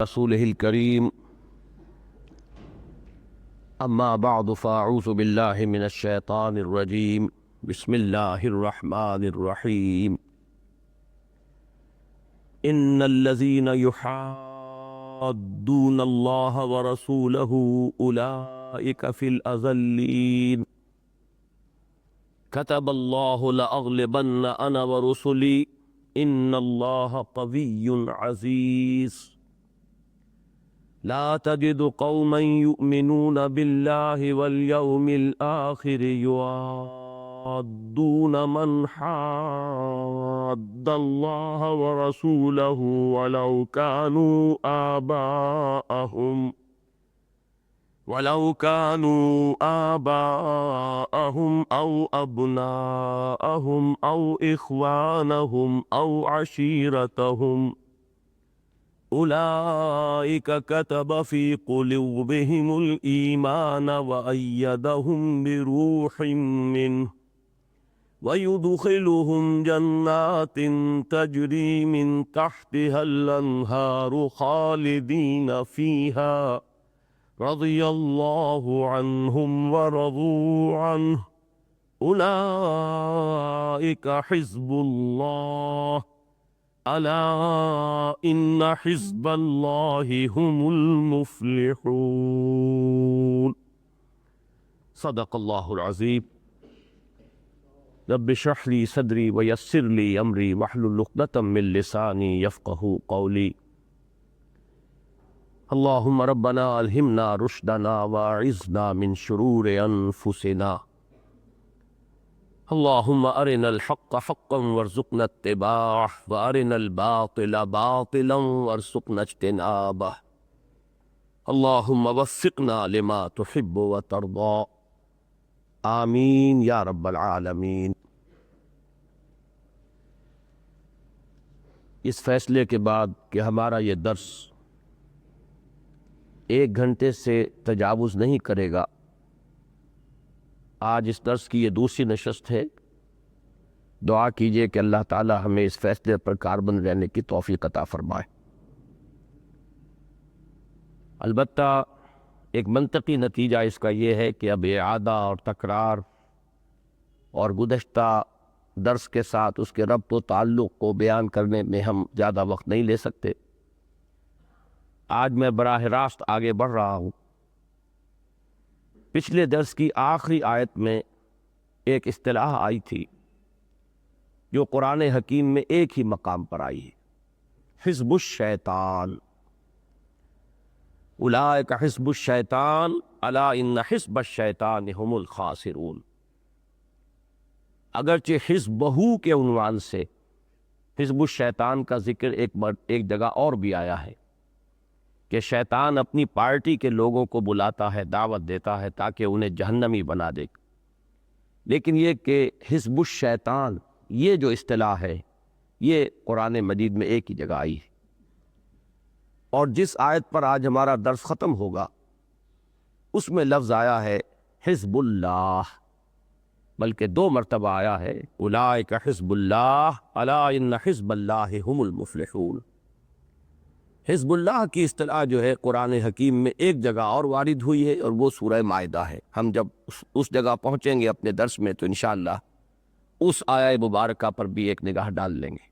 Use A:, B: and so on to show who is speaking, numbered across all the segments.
A: رسوله الكريم. أما بعد فأعوذ بالله من الشيطان الرجيم. بسم الله الرحمن الرحيم. إن الذين يحادون الله ورسوله أولئك في الأذلين. كتب الله لأغلبن أنا ورسلي إن الله قوي عزيز. لا تجد قوما يؤمنون بالله واليوم الآخر يوادون من حاد الله ورسوله ولو كانوا آباءهم أو أبناءهم أو إخوانهم أو عشيرتهم أولئك كتب في قلوبهم الإيمان وأيدهم بروح منه ويدخلهم جنات تجري من تحتها الأنهار خالدين فيها رضي الله عنهم ورضوا عنه أولئك حزب الله ألا إن حزب الله هم المفلحون. صدق الله العظيم. رب اشرح لي صدري ويسر لي أمري واحلل عقدة من لساني يفقهوا قولي. اللهم ربنا ألهمنا رشدنا وأعذنا من شرور أنفسنا. اللهم أرنا الحق حقا وارزقنا اتباعه وأرنا الباطل باطلا وارزقنا اجتنابه. اللهم وفقنا لما تحب وترضى. آمین یا رب العالمین. اس فیصلے کے بعد کہ ہمارا یہ درس 1 گھنٹے سے تجاوز نہیں کرے گا، آج اس درس کی یہ دوسری نشست ہے. دعا کیجئے کہ اللہ تعالی ہمیں اس فیصلے پر کاربند رہنے کی توفیق عطا فرمائے. البتہ ایک منطقی نتیجہ اس کا یہ ہے کہ اب اعادہ اور تکرار اور گزشتہ درس کے ساتھ اس کے ربط و تعلق کو بیان کرنے میں ہم زیادہ وقت نہیں لے سکتے. آج میں براہ راست آگے بڑھ رہا ہوں. پچھلے درس کی آخری آیت میں ایک اصطلاح آئی تھی جو قرآن حکیم میں ایک ہی مقام پر آئی ہے، حزب الشیطان. اولئک حزب الشیطان الا ان حزب الشیطان هم الخاسرون. اگرچہ حزبہ کے عنوان سے حزب الشیطان کا ذکر ایک جگہ اور بھی آیا ہے کہ شیطان اپنی پارٹی کے لوگوں کو بلاتا ہے، دعوت دیتا ہے تاکہ انہیں جہنمی بنا دے. لیکن یہ کہ حزب الشیطان یہ جو اصطلاح ہے یہ قرآن مجید میں ایک ہی جگہ آئی ہے. اور جس آیت پر آج ہمارا درس ختم ہوگا اس میں لفظ آیا ہے حزب اللہ، بلکہ 2 مرتبہ آیا ہے اولئک حزب اللہ الا ان حزب اللہ هم المفلحون. حزب اللہ کی اصطلاح جو ہے قرآن حکیم میں ایک جگہ اور وارد ہوئی ہے اور وہ سورہ مائدہ ہے. ہم جب اس جگہ پہنچیں گے اپنے درس میں تو انشاءاللہ اس آیہ مبارکہ پر بھی ایک نگاہ ڈال لیں گے.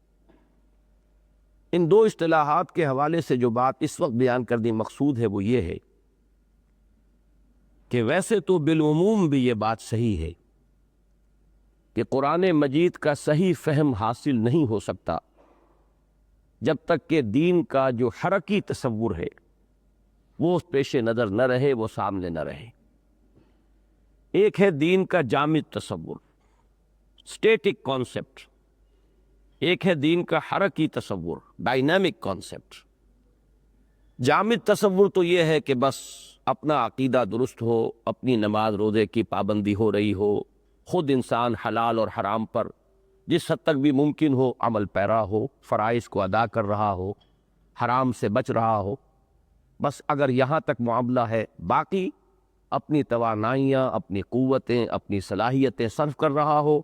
A: ان 2 اصطلاحات کے حوالے سے جو بات اس وقت بیان کرنی مقصود ہے وہ یہ ہے کہ ویسے تو بالعموم بھی یہ بات صحیح ہے کہ قرآن مجید کا صحیح فہم حاصل نہیں ہو سکتا جب تک کہ دین کا جو حرکی تصور ہے وہ پیش نظر نہ رہے، وہ سامنے نہ رہے. ایک ہے دین کا جامد تصور، اسٹیٹک کانسیپٹ. ایک ہے دین کا حرکی تصور، ڈائنامک کانسیپٹ. جامد تصور تو یہ ہے کہ بس اپنا عقیدہ درست ہو، اپنی نماز روزے کی پابندی ہو رہی ہو، خود انسان حلال اور حرام پر جس حد تک بھی ممکن ہو عمل پیرا ہو، فرائض کو ادا کر رہا ہو، حرام سے بچ رہا ہو. بس اگر یہاں تک معاملہ ہے، باقی اپنی توانائیاں، اپنی قوتیں، اپنی صلاحیتیں صرف کر رہا ہو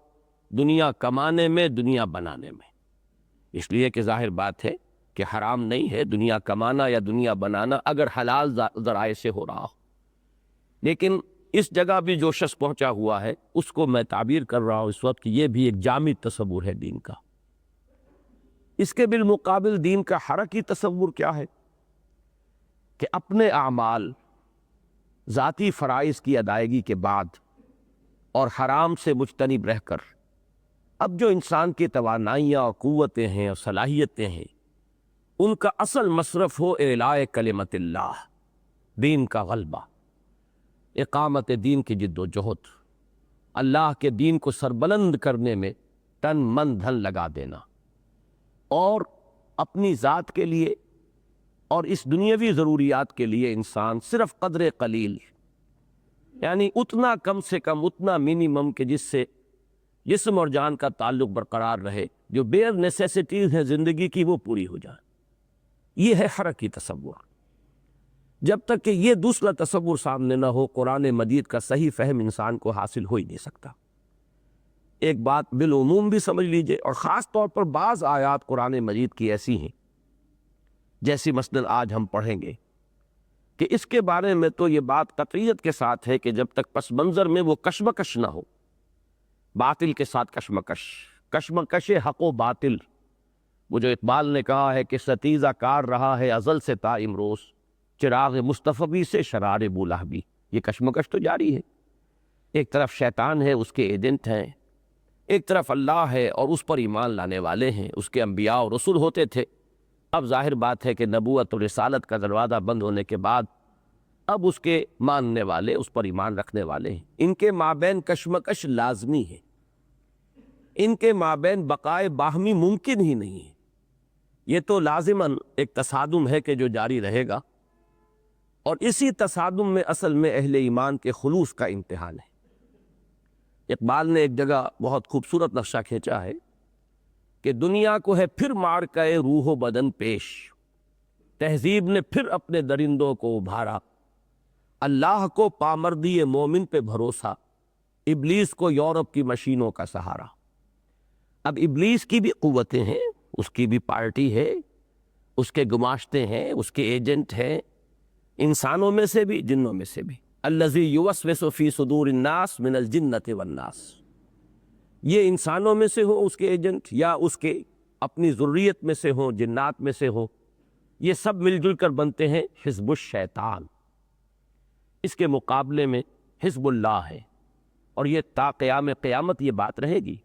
A: دنیا کمانے میں، دنیا بنانے میں. اس لیے کہ ظاہر بات ہے کہ حرام نہیں ہے دنیا کمانا یا دنیا بنانا اگر حلال ذرائع سے ہو رہا ہو، لیکن اس جگہ بھی جو شخص پہنچا ہوا ہے اس کو میں تعبیر کر رہا ہوں اس وقت کہ یہ بھی ایک جامد تصور ہے دین کا۔ اس کے بالمقابل دین کا حرکی تصور کیا ہے کہ اپنے اعمال ذاتی فرائض کی ادائیگی کے بعد اور حرام سے مجتنب رہ کر اب جو انسان کی توانائیاں اور قوتیں ہیں اور صلاحیتیں ہیں ان کا اصل مصرف ہو اعلاء کلمت اللہ، دین کا غلبہ، اقامت دین کی جد و جہد، اللہ کے دین کو سربلند کرنے میں تن من دھن لگا دینا، اور اپنی ذات کے لیے اور اس دنیاوی ضروریات کے لیے انسان صرف قدر قلیل، یعنی اتنا کم سے کم، اتنا منیمم کہ جس سے جسم اور جان کا تعلق برقرار رہے، جو بیئر نیسیسٹیز ہیں زندگی کی وہ پوری ہو جائیں۔ یہ ہے حرکی تصور۔ جب تک کہ یہ دوسرا تصور سامنے نہ ہو قرآن مجید کا صحیح فہم انسان کو حاصل ہو ہی نہیں سکتا۔ ایک بات بالعموم بھی سمجھ لیجئے، اور خاص طور پر بعض آیات قرآن مجید کی ایسی ہیں جیسی مثلاً آج ہم پڑھیں گے کہ اس کے بارے میں تو یہ بات قطعیت کے ساتھ ہے کہ جب تک پس منظر میں وہ کشمکش نہ ہو، باطل کے ساتھ کشمکش حق و باطل، وہ جو اقبال نے کہا ہے کہ ستیزہ کار رہا ہے ازل سے تا امروز، چراغ مصطفی سے شرار بولہبی، یہ کشمکش تو جاری ہے۔ ایک طرف شیطان ہے، اس کے ایجنٹ ہیں، ایک طرف اللہ ہے اور اس پر ایمان لانے والے ہیں، اس کے انبیاء اور رسول ہوتے تھے۔ اب ظاہر بات ہے کہ نبوت اور رسالت کا دروازہ بند ہونے کے بعد اب اس کے ماننے والے، اس پر ایمان رکھنے والے ہیں، ان کے مابین کشمکش لازمی ہے، ان کے مابین بقائے باہمی ممکن ہی نہیں ہے۔ یہ تو لازماً ایک تصادم ہے کہ جو جاری رہے گا، اور اسی تصادم میں اصل میں اہل ایمان کے خلوص کا امتحان ہے۔ اقبال نے ایک جگہ بہت خوبصورت نقشہ کھینچا ہے کہ دنیا کو ہے پھر معرکہ روح و بدن پیش، تہذیب نے پھر اپنے درندوں کو ابھارا، اللہ کو پامردی مومن پہ بھروسہ، ابلیس کو یورپ کی مشینوں کا سہارا۔ اب ابلیس کی بھی قوتیں ہیں، اس کی بھی پارٹی ہے، اس کے گماشتے ہیں، اس کے ایجنٹ ہیں، انسانوں میں سے بھی جنوں میں سے بھی۔ الذی یوسوس فی صدور الناس من الجنۃ والناس، یہ انسانوں میں سے ہو اس کے ایجنٹ، یا اس کے اپنی ذریت میں سے ہوں، جنات میں سے ہوں، یہ سب مل جل کر بنتے ہیں حزب الشیطان۔ اس کے مقابلے میں حزب اللہ ہے، اور یہ تا قیام قیامت یہ بات رہے گی۔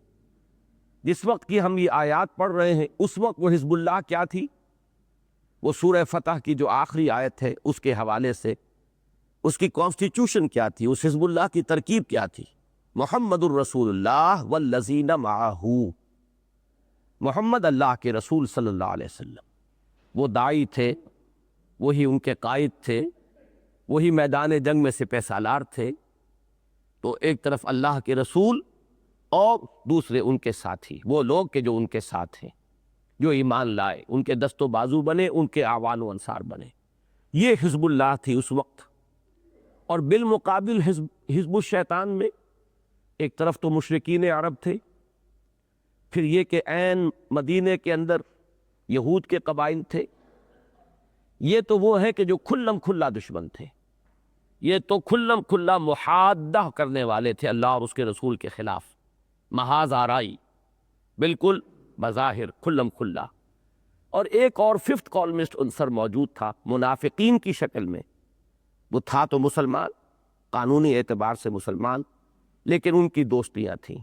A: جس وقت کی ہم یہ آیات پڑھ رہے ہیں اس وقت وہ حزب اللہ کیا تھی؟ وہ سورہ فتح کی جو آخری آیت ہے اس کے حوالے سے اس کی کانسٹیٹیوشن کیا تھی، اس حزب اللہ کی ترکیب کیا تھی؟ محمد الرسول اللہ والذین معہ، محمد اللہ کے رسول صلی اللہ علیہ وسلم، وہ داعی تھے، وہی ان کے قائد تھے، وہی میدان جنگ میں سپہ سالار تھے۔ تو ایک طرف اللہ کے رسول اور دوسرے ان کے ساتھی، وہ لوگ کہ جو ان کے ساتھ ہیں، جو ایمان لائے، ان کے دست و بازو بنے، ان کے اعوان و انصار بنے، یہ حزب اللہ تھی اس وقت۔ اور بالمقابل حزب الشیطان میں ایک طرف تو مشرکین عرب تھے، پھر یہ کہ عین مدینے کے اندر یہود کے قبائل تھے، یہ تو وہ ہے کہ جو کھلم کھلا دشمن تھے، یہ تو کھلم کھلا محادہ کرنے والے تھے اللہ اور اس کے رسول کے خلاف، محاذ آرائی، بالکل بظاہر کھلم کھلا۔ اور ایک اور ففتھ کالمسٹ عنصر موجود تھا منافقین کی شکل میں، وہ تھا تو مسلمان، قانونی اعتبار سے مسلمان، لیکن ان کی دوستیاں تھیں،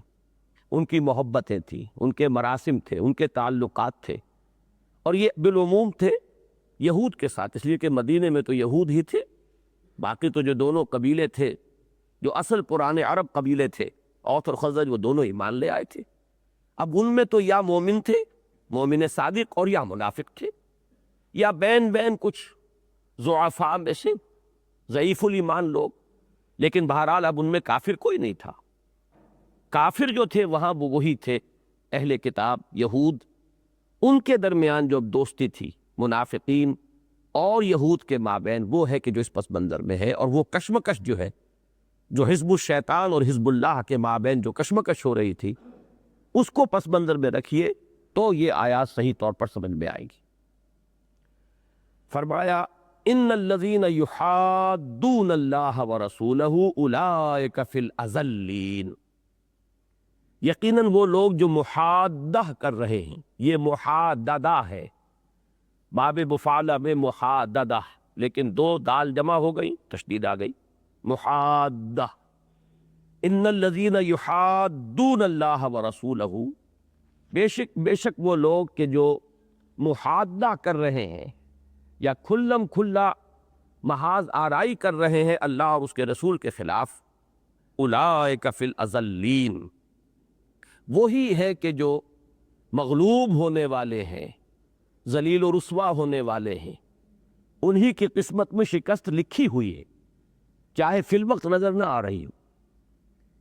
A: ان کی محبتیں تھیں، ان کے مراسم تھے، ان کے تعلقات تھے، اور یہ بالعموم تھے یہود کے ساتھ، اس لیے کہ مدینے میں تو یہود ہی تھے، باقی تو جو دونوں قبیلے تھے، جو اصل پرانے عرب قبیلے تھے، اوس اور خزرج، وہ دونوں ایمان لے آئے تھے۔ اب ان میں تو یا مومن تھے، مومن صادق، اور یا منافق تھے، یا بین بین کچھ ضعفاء میں سے ضعیف الایمان لوگ، لیکن بہرحال اب ان میں کافر کوئی نہیں تھا۔ کافر جو تھے وہاں وہ وہی تھے اہل کتاب یہود، ان کے درمیان جو دوستی تھی منافقین اور یہود کے مابین، وہ ہے کہ جو اس پس منظر میں ہے۔ اور وہ کشمکش جو ہے، جو حزب الشیطان اور حزب اللہ کے مابین جو کشمکش ہو رہی تھی، اس کو پس منظر میں رکھیے تو یہ آیات صحیح طور پر سمجھ میں آئے گی۔ فرمایا ان الذین یحادون اللہ ورسولہ اولئک فی الاذلین، یقیناً وہ لوگ جو محادہ کر رہے ہیں، یہ محاددہ ہے، باب مفعلہ میں محاددہ، لیکن دو دال جمع ہو گئی، تشدید آ گئی، محادہ، ان الذین یحادون اللہ ورسولہ، بے شک وہ لوگ کہ جو محادہ کر رہے ہیں یا کھلم کھلا محاذ آرائی کر رہے ہیں اللہ اور اس کے رسول کے خلاف، اولئک فی الاذلین، وہی ہے کہ جو مغلوب ہونے والے ہیں، ذلیل و رسوا ہونے والے ہیں، انہی کی قسمت میں شکست لکھی ہوئی ہے، چاہے فی الوقت نظر نہ آ رہی ہو۔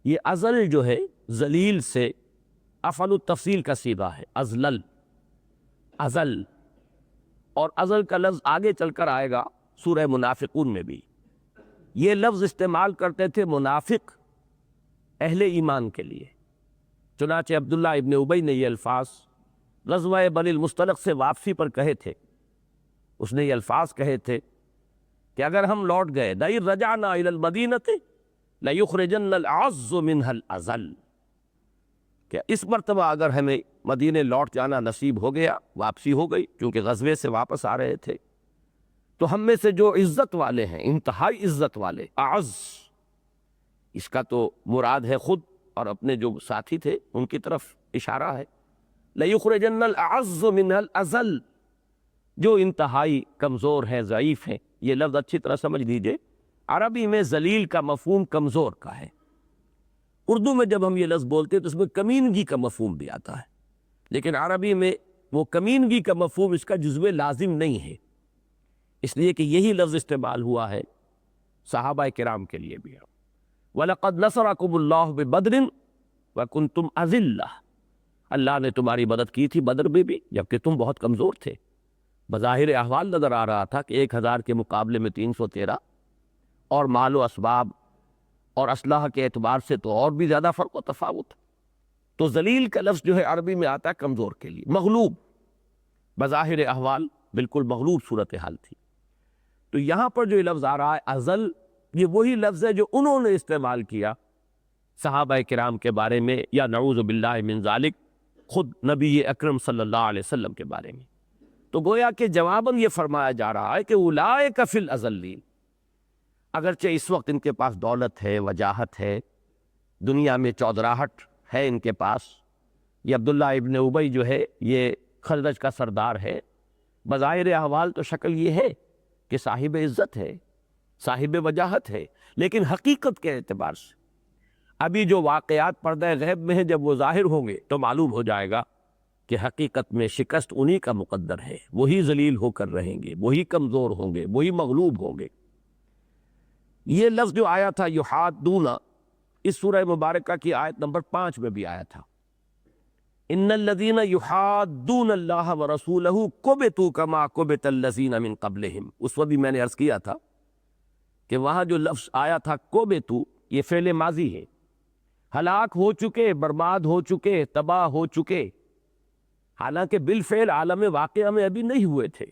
A: یہ ازل جو ہے ذلیل سے افعل التفصیل کا صیغہ ہے، ازلل، ازل، اور ازل کا لفظ آگے چل کر آئے گا سورہ منافقون میں بھی۔ یہ لفظ استعمال کرتے تھے منافق اہل ایمان کے لیے، چنانچہ عبداللہ ابن ابی نے یہ الفاظ غزوہ بنی المصطلق سے واپسی پر کہے تھے، اس نے یہ الفاظ کہے تھے کہ اگر ہم لوٹ گئے لئن رجعنا الی المدینۃ لیخرجن الاعز منها الاذل، کہ اس مرتبہ اگر ہمیں مدینے لوٹ جانا نصیب ہو گیا، واپسی ہو گئی، کیونکہ غزوے سے واپس آ رہے تھے، تو ہم میں سے جو عزت والے ہیں، انتہائی عزت والے، اعز، اس کا تو مراد ہے خود اور اپنے جو ساتھی تھے ان کی طرف اشارہ ہے، لیخرجن الاعز منها الاذل، جو انتہائی کمزور ہیں، ضعیف ہیں۔ یہ لفظ اچھی طرح سمجھ لیجئے، عربی میں ذلیل کا مفہوم کمزور کا ہے، اردو میں جب ہم یہ لفظ بولتے ہیں تو اس میں کمینگی کا مفہوم بھی آتا ہے، لیکن عربی میں وہ کمینگی کا مفہوم اس کا جزو لازم نہیں ہے، اس لیے کہ یہی لفظ استعمال ہوا ہے صحابہ کرام کے لیے بھی۔ وَلَقَدْ نَصَرَكُمُ اللَّهُ بِبَدْرٍ وَكُنْتُمْ أَذِلَّةً، اللہ نے تمہاری مدد کی تھی بدر میں بھی جبکہ تم بہت کمزور تھے۔ بظاہر احوال نظر آ رہا تھا کہ 1000 کے مقابلے میں 313، اور مال و اسباب اور اسلحہ کے اعتبار سے تو اور بھی زیادہ فرق و تفاوت۔ تو ذلیل کا لفظ جو ہے عربی میں آتا ہے کمزور کے لیے، مغلوب، بظاہر احوال بالکل مغلوب صورتحال تھی۔ تو یہاں پر جو یہ لفظ آ رہا ہے ازل، یہ وہی لفظ ہے جو انہوں نے استعمال کیا صحابہ کرام کے بارے میں، یا نعوذ باللہ من ذالک خود نبی اکرم صلی اللہ علیہ وسلم کے بارے میں۔ تو گویا کہ جواباً یہ فرمایا جا رہا ہے کہ اولئک فی الاذلین، اگرچہ اس وقت ان کے پاس دولت ہے، وجاہت ہے، دنیا میں چودراہٹ ہے ان کے پاس، یہ عبداللہ ابن ابی جو ہے یہ خزرج کا سردار ہے، بظاہر احوال تو شکل یہ ہے کہ صاحب عزت ہے، صاحب وجاہت ہے، لیکن حقیقت کے اعتبار سے ابھی جو واقعات پردہ غیب میں ہیں جب وہ ظاہر ہوں گے تو معلوم ہو جائے گا کہ حقیقت میں شکست انہی کا مقدر ہے، وہی ذلیل ہو کر رہیں گے، وہی کمزور ہوں گے، وہی مغلوب ہوں گے۔ یہ لفظ جو آیا تھا یحادون، اس سورہ مبارکہ کی آیت نمبر 5 میں بھی آیا تھا، ان الذین یحادون اللہ ورسولہ کبتوا کما کبت الذین من قبلہم۔ اس وقت بھی میں نے عرض کیا تھا کہ وہاں جو لفظ آیا تھا کبتوا، یہ فعل ماضی ہے، ہلاک ہو چکے، برباد ہو چکے، تباہ ہو چکے، حالانکہ بالفعل عالم واقعہ میں ابھی نہیں ہوئے تھے،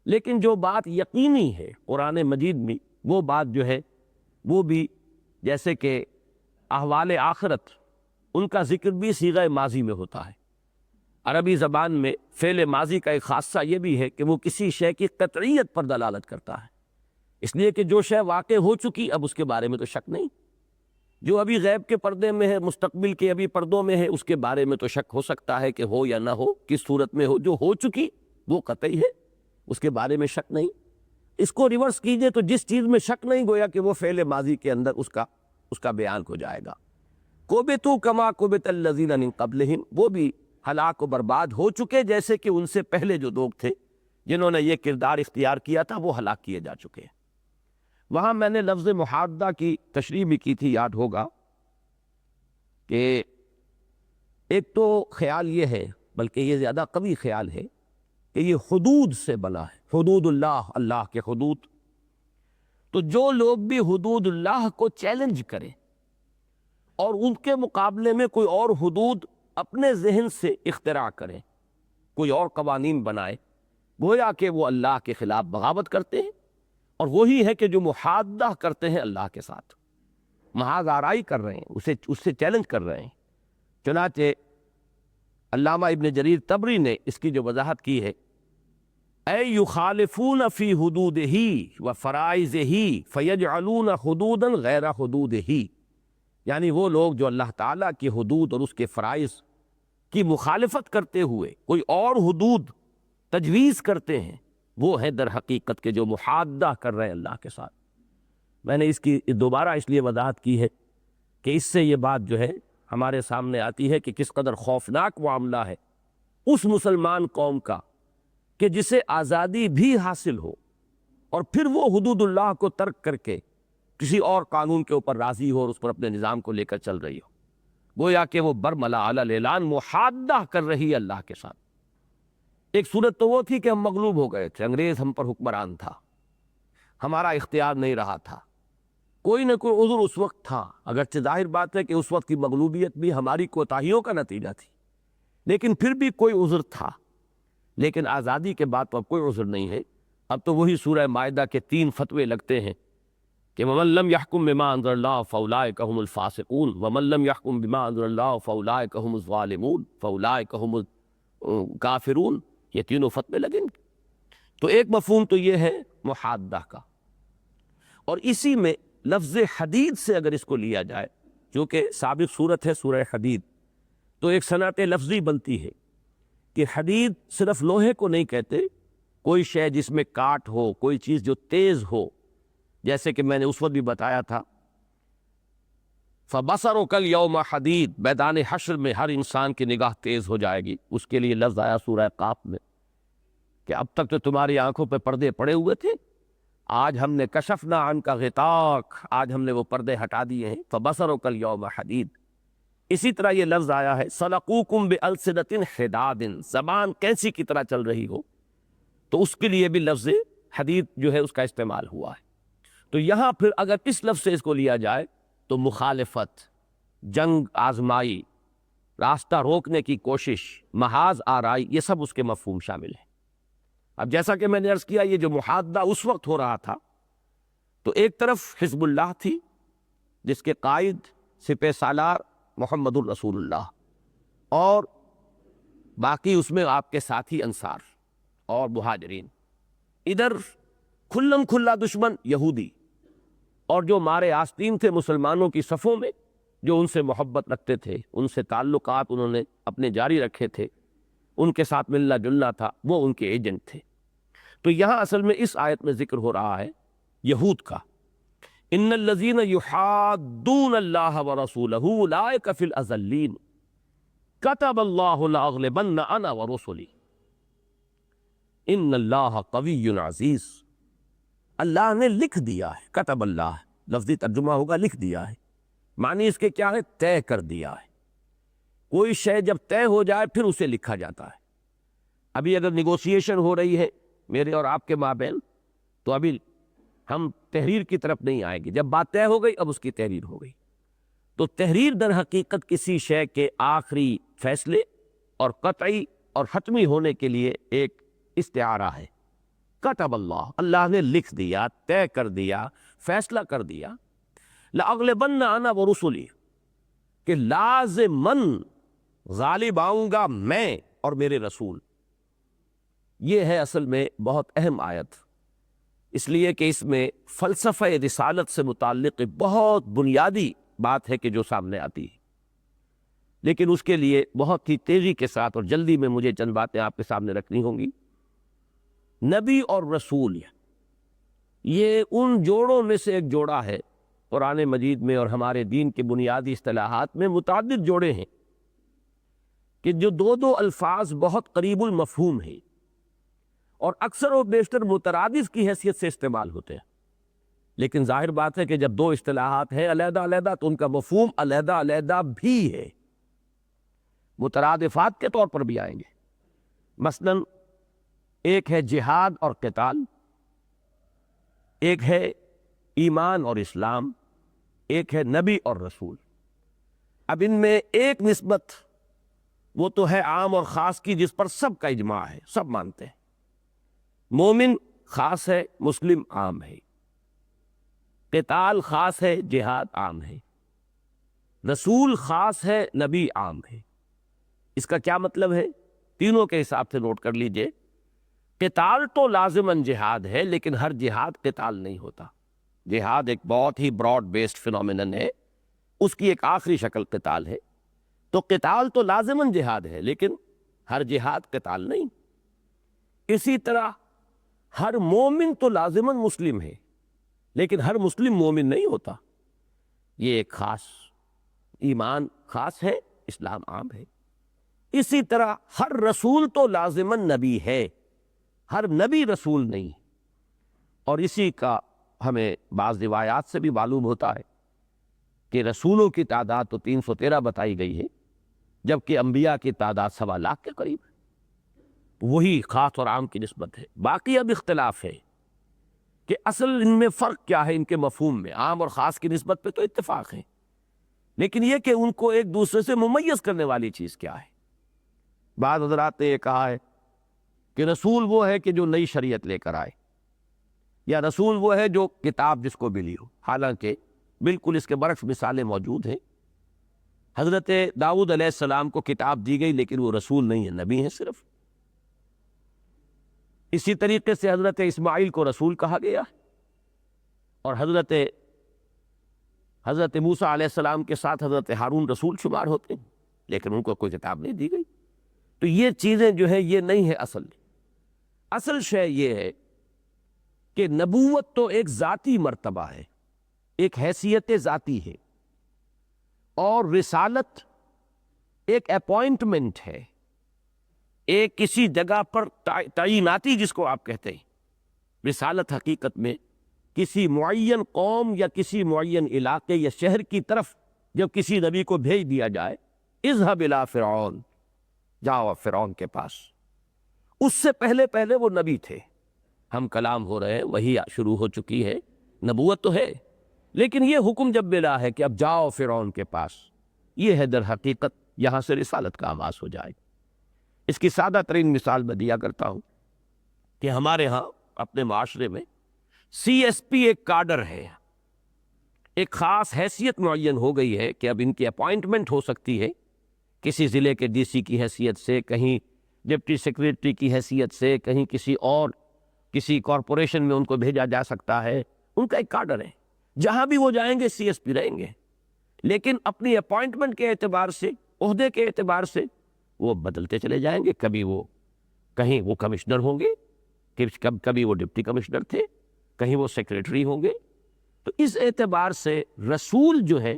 A: لیکن جو بات یقینی ہے قرآن مجید میں، وہ بات جو ہے وہ بھی جیسے کہ احوال آخرت، ان کا ذکر بھی صیغہ ماضی میں ہوتا ہے۔ عربی زبان میں فعل ماضی کا ایک خاصہ یہ بھی ہے کہ وہ کسی شے کی قطعیت پر دلالت کرتا ہے، اس لیے کہ جو شے واقع ہو چکی اب اس کے بارے میں تو شک نہیں، جو ابھی غیب کے پردے میں ہے، مستقبل کے ابھی پردوں میں ہے، اس کے بارے میں تو شک ہو سکتا ہے کہ ہو یا نہ ہو، کس صورت میں ہو، جو ہو چکی وہ قطعی ہے، اس کے بارے میں شک نہیں۔ اس کو ریورس کیجئے تو جس چیز میں شک نہیں گویا کہ وہ فعل ماضی کے اندر اس کا بیان ہو جائے گا۔ کبتوا کما کبت الذین من قبلہم، وہ بھی ہلاک و برباد ہو چکے جیسے کہ ان سے پہلے جو لوگ تھے جنہوں نے یہ کردار اختیار کیا تھا وہ ہلاک کیے جا چکے ہیں۔ وہاں میں نے لفظ محادہ کی تشریح بھی کی تھی، یاد ہوگا کہ ایک تو خیال یہ ہے، بلکہ یہ زیادہ قوی خیال ہے کہ یہ حدود سے بنا ہے، حدود اللہ، اللہ کے حدود۔ تو جو لوگ بھی حدود اللہ کو چیلنج کریں اور ان کے مقابلے میں کوئی اور حدود اپنے ذہن سے اختراع کریں، کوئی اور قوانین بنائے، گویا کہ وہ اللہ کے خلاف بغاوت کرتے ہیں، اور وہی ہے کہ جو محادہ کرتے ہیں اللہ کے ساتھ، محاذ آرائی کر رہے ہیں، اس سے چیلنج کر رہے ہیں۔ چنانچہ علامہ ابن جریر طبری نے اس کی جو وضاحت کی ہے، اے یخالفون فی حدودہ و فرائضہ فیجعلون حدودا غیر حدودہ، یعنی وہ لوگ جو اللہ تعالیٰ کی حدود اور اس کے فرائض کی مخالفت کرتے ہوئے کوئی اور حدود تجویز کرتے ہیں، وہ ہیں در حقیقت کے جو محادہ کر رہے ہیں اللہ کے ساتھ۔ میں نے اس کی دوبارہ اس لیے وضاحت کی ہے کہ اس سے یہ بات جو ہے ہمارے سامنے آتی ہے کہ کس قدر خوفناک معاملہ ہے اس مسلمان قوم کا کہ جسے آزادی بھی حاصل ہو اور پھر وہ حدود اللہ کو ترک کر کے کسی اور قانون کے اوپر راضی ہو اور اس پر اپنے نظام کو لے کر چل رہی ہو، گویا کہ وہ برملا علی الاعلان محادہ کر رہی ہے اللہ کے ساتھ۔ ایک صورت تو وہ تھی کہ ہم مغلوب ہو گئے تھے، انگریز ہم پر حکمران تھا، ہمارا اختیار نہیں رہا تھا، کوئی نہ کوئی عذر اس وقت تھا، اگرچہ ظاہر بات ہے کہ اس وقت کی مغلوبیت بھی ہماری کوتاہیوں کا نتیجہ تھی، لیکن پھر بھی کوئی عذر تھا۔ لیکن آزادی کے بعد تو اب کوئی عذر نہیں ہے۔ اب تو وہی سورہ مائدہ کے 3 فتوے لگتے ہیں کہ وَمَن لَّمْ يَحْكُم بِمَا أَنزَلَ اللَّهُ فَأُولَٰئِكَ هُمُ الْفَاسِقُونَ وَمَن لَّمْ يَحْكُم بِمَا أَنزَلَ اللَّهُ فَأُولَٰئِكَ هُمُ الظَّالِمُونَ فَأُولَٰئِكَ هُمُ الْكَافِرُونَ، یہ تینوں فتوے لگیں گے۔ تو ایک مفہوم تو یہ ہے محادہ کا، اور اسی میں لفظ حدید سے اگر اس کو لیا جائے، جو کہ سابق صورت ہے سورہ حدید، تو ایک صنعت لفظی بنتی ہے کہ حدید صرف لوہے کو نہیں کہتے، کوئی شے جس میں کاٹ ہو، کوئی چیز جو تیز ہو، جیسے کہ میں نے اس وقت بھی بتایا تھا فَبَصَرُكَ الْيَوْمَ حَدِيدٌ، میدان حشر میں ہر انسان کی نگاہ تیز ہو جائے گی۔ اس کے لیے لفظ آیا سورہ قاف میں کہ اب تک تو تمہاری آنکھوں پہ پردے پڑے ہوئے تھے، آج ہم نے کشفنا عنک غطاک، آج ہم نے وہ پردے ہٹا دیے ہیں۔ فَبَصَرُكَ الْيَوْمَ حَدِيدٌ۔ اسی طرح یہ لفظ آیا ہے سَلَقُوكُم بِأَلْسِنَةٍ حِدَادٍ، زبان کینسی کی طرح چل رہی ہو، تو اس کے لیے بھی لفظ حدید جو ہے اس کا استعمال ہوا ہے۔ تو یہاں پھر اگر اس لفظ سے اس کو لیا جائے تو مخالفت، جنگ آزمائی، راستہ روکنے کی کوشش، محاذ آرائی، یہ سب اس کے مفہوم شامل ہیں۔ اب جیسا کہ میں نے عرض کیا، یہ جو محادہ اس وقت ہو رہا تھا، تو ایک طرف حزب اللہ تھی جس کے قائد سپہ سالار محمد الرسول اللہ، اور باقی اس میں آپ کے ساتھی انصار اور مہاجرین، ادھر کھلم کھلا دشمن یہودی، اور جو مارے آستین تھے مسلمانوں کی صفوں میں، جو ان سے محبت رکھتے تھے، ان سے تعلقات انہوں نے اپنے جاری رکھے تھے، ان کے ساتھ ملنا جلنا تھا، وہ ان کے ایجنٹ تھے۔ تو یہاں اصل میں اس آیت میں ذکر ہو رہا ہے یہود کا، ان الذین یحادون اللہ ورسولہ اولئک فی الاذلین کتب اللہ لاغلبن انا ورسلی ان اللہ قوی عزیز۔ اللہ نے لکھ دیا ہے، کتب اللہ، لفظی ترجمہ ہوگا لکھ دیا ہے، معنی اس کے کیا ہے؟ طے کر دیا ہے۔ کوئی شے جب طے ہو جائے پھر اسے لکھا جاتا ہے۔ ابھی اگر نیگوسیشن ہو رہی ہے میرے اور آپ کے مابین، تو ابھی ہم تحریر کی طرف نہیں آئیں گے، جب بات طے ہو گئی اب اس کی تحریر ہو گئی۔ تو تحریر در حقیقت کسی شے کے آخری فیصلے اور قطعی اور حتمی ہونے کے لیے ایک استعارہ ہے۔ کتب اللہ، اللہ نے لکھ دیا، طے کر دیا، فیصلہ کر دیا، لأغلبن انا ورسلی، کہ لازماً غالب آؤں گا میں اور میرے رسول۔ یہ ہے اصل میں بہت اہم آیت، اس لیے کہ اس میں فلسفہ رسالت سے متعلق بہت بنیادی بات ہے کہ جو سامنے آتی ہے، لیکن اس کے لیے بہت ہی تیزی کے ساتھ اور جلدی میں مجھے چند باتیں آپ کے سامنے رکھنی ہوں گی۔ نبی اور رسول یہ ان جوڑوں میں سے ایک جوڑا ہے، قرآن مجید میں اور ہمارے دین کے بنیادی اصطلاحات میں متعدد جوڑے ہیں کہ جو دو الفاظ بہت قریب المفہوم ہیں اور اکثر و بیشتر مترادف کی حیثیت سے استعمال ہوتے ہیں، لیکن ظاہر بات ہے کہ جب دو اصطلاحات ہیں علیحدہ علیحدہ تو ان کا مفہوم علیحدہ علیحدہ بھی ہے، مترادفات کے طور پر بھی آئیں گے۔ مثلا ایک ہے جہاد اور قتال، ایک ہے ایمان اور اسلام، ایک ہے نبی اور رسول۔ اب ان میں ایک نسبت وہ تو ہے عام اور خاص کی، جس پر سب کا اجماع ہے، سب مانتے ہیں، مومن خاص ہے، مسلم عام ہے، قتال خاص ہے، جہاد عام ہے، رسول خاص ہے، نبی عام ہے۔ اس کا کیا مطلب ہے؟ تینوں کے حساب سے نوٹ کر لیجئے۔ قتال تو لازماً جہاد ہے، لیکن ہر جہاد قتال نہیں ہوتا۔ جہاد ایک بہت ہی براڈ بیسڈ فینومینن ہے، اس کی ایک آخری شکل قتال ہے۔ تو قتال تو لازماً جہاد ہے، لیکن ہر جہاد قتال نہیں۔ اسی طرح ہر مومن تو لازماً مسلم ہے، لیکن ہر مسلم مومن نہیں ہوتا۔ یہ ایک خاص ایمان خاص ہے، اسلام عام ہے۔ اسی طرح ہر رسول تو لازماً نبی ہے، ہر نبی رسول نہیں۔ اور اسی کا ہمیں بعض روایات سے بھی معلوم ہوتا ہے کہ رسولوں کی تعداد تو 313 بتائی گئی ہے، جبکہ انبیاء کی تعداد 1.25 لاکھ کے قریب ہے۔ وہی خاص اور عام کی نسبت ہے۔ باقی اب اختلاف ہے کہ اصل ان میں فرق کیا ہے، ان کے مفہوم میں۔ عام اور خاص کی نسبت پہ تو اتفاق ہے، لیکن یہ کہ ان کو ایک دوسرے سے ممیز کرنے والی چیز کیا ہے۔ بعض حضرات نے یہ کہا ہے کہ رسول وہ ہے کہ جو نئی شریعت لے کر آئے، یا رسول وہ ہے جو کتاب جس کو ملی ہو۔ حالانکہ بالکل اس کے برعکس مثالیں موجود ہیں۔ حضرت داؤد علیہ السلام کو کتاب دی گئی، لیکن وہ رسول نہیں ہے، نبی ہیں صرف۔ اسی طریقے سے حضرت اسماعیل کو رسول کہا گیا، اور حضرت موسیٰ علیہ السلام کے ساتھ حضرت ہارون رسول شمار ہوتے ہیں، لیکن ان کو کوئی کتاب نہیں دی گئی۔ تو یہ چیزیں جو ہے یہ نہیں ہے اصل شے یہ ہے کہ نبوت تو ایک ذاتی مرتبہ ہے، ایک حیثیت ذاتی ہے، اور رسالت ایک اپوائنٹمنٹ ہے، ایک کسی جگہ پر تعیناتی جس کو آپ کہتے ہیں۔ رسالت حقیقت میں کسی معین قوم یا کسی معین علاقے یا شہر کی طرف جب کسی نبی کو بھیج دیا جائے، اذهب الى فرعون، جاؤ فرعون کے پاس، اس سے پہلے وہ نبی تھے۔ ہم کلام ہو رہے ہیں، وہی شروع ہو چکی ہے، نبوت تو ہے، لیکن یہ حکم جب ملا ہے کہ اب جاؤ فرعون کے پاس، یہ ہے در حقیقت یہاں سے رسالت کا آغاز ہو جائے۔ اس کی سادہ ترین مثال میں دیا کرتا ہوں کہ ہمارے ہاں اپنے معاشرے میں سی ایس پی ایک کاڈر ہے، ایک خاص حیثیت معین ہو گئی ہے کہ اب ان کی اپوائنٹمنٹ ہو سکتی ہے کسی ضلع کے ڈی سی کی حیثیت سے، کہیں ڈپٹی سیکریٹری کی حیثیت سے، کہیں کسی کارپوریشن میں ان کو بھیجا جا سکتا ہے۔ ان کا ایک کاڈر ہے، جہاں بھی وہ جائیں گے سی ایس پی رہیں گے، لیکن اپنی اپوائنٹمنٹ کے اعتبار سے، عہدے کے اعتبار سے وہ بدلتے چلے جائیں گے۔ کہیں وہ کمشنر ہوں گے، کبھی وہ ڈپٹی کمشنر تھے، کہیں وہ سیکریٹری ہوں گے۔ تو اس اعتبار سے رسول جو ہے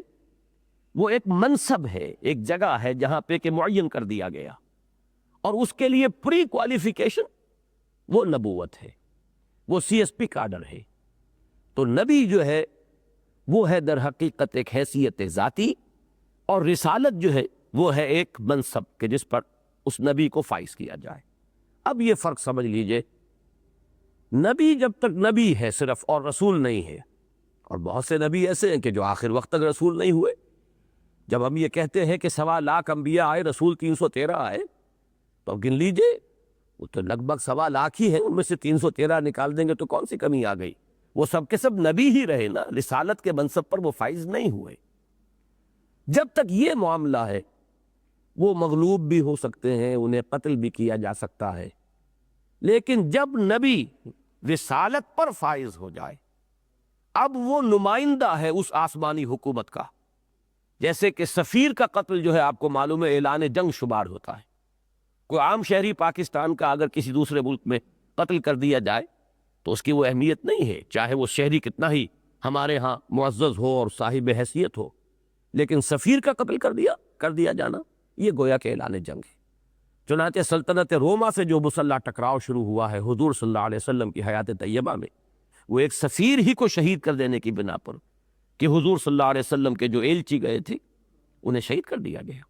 A: وہ ایک منصب ہے، ایک جگہ ہے جہاں پہ کہ معین کر دیا گیا، اور اس کے لیے پری کوالیفیکیشن وہ نبوت ہے، وہ سی ایس پی کاڈر ہے۔ تو نبی جو ہے وہ ہے در حقیقت ایک حیثیت ذاتی، اور رسالت جو ہے وہ ہے ایک منصب کہ جس پر اس نبی کو فائز کیا جائے۔ اب یہ فرق سمجھ لیجئے، نبی جب تک نبی ہے صرف اور رسول نہیں ہے، اور بہت سے نبی ایسے ہیں کہ جو آخر وقت تک رسول نہیں ہوئے۔ جب ہم یہ کہتے ہیں کہ 1.25 لاکھ انبیاء آئے، رسول 313 آئے، تو اب گن لیجئے، وہ تو لگ بھگ 1.25 لاکھ ہی ہیں، ان میں سے 313 نکال دیں گے تو کون سی کمی آ گئی؟ وہ سب کے سب نبی ہی رہے نا، رسالت کے منصب پر وہ فائز نہیں ہوئے۔ جب تک یہ معاملہ ہے، وہ مغلوب بھی ہو سکتے ہیں، انہیں قتل بھی کیا جا سکتا ہے، لیکن جب نبی رسالت پر فائز ہو جائے، اب وہ نمائندہ ہے اس آسمانی حکومت کا۔ جیسے کہ سفیر کا قتل جو ہے آپ کو معلوم ہے اعلان جنگ شمار ہوتا ہے۔ کوئی عام شہری پاکستان کا اگر کسی دوسرے ملک میں قتل کر دیا جائے تو اس کی وہ اہمیت نہیں ہے، چاہے وہ شہری کتنا ہی ہمارے ہاں معزز ہو اور صاحب حیثیت ہو، لیکن سفیر کا قتل کر دیا جانا یہ گویا کہ اعلان جنگ ہے۔ چنانچہ سلطنت روما سے جو مسلح ٹکراؤ شروع ہوا ہے حضور صلی اللہ علیہ وسلم کی حیات طیبہ میں، وہ ایک سفیر ہی کو شہید کر دینے کی بنا پر کہ حضور صلی اللہ علیہ وسلم کے جو ایلچی گئے تھے انہیں شہید کر دیا گیا۔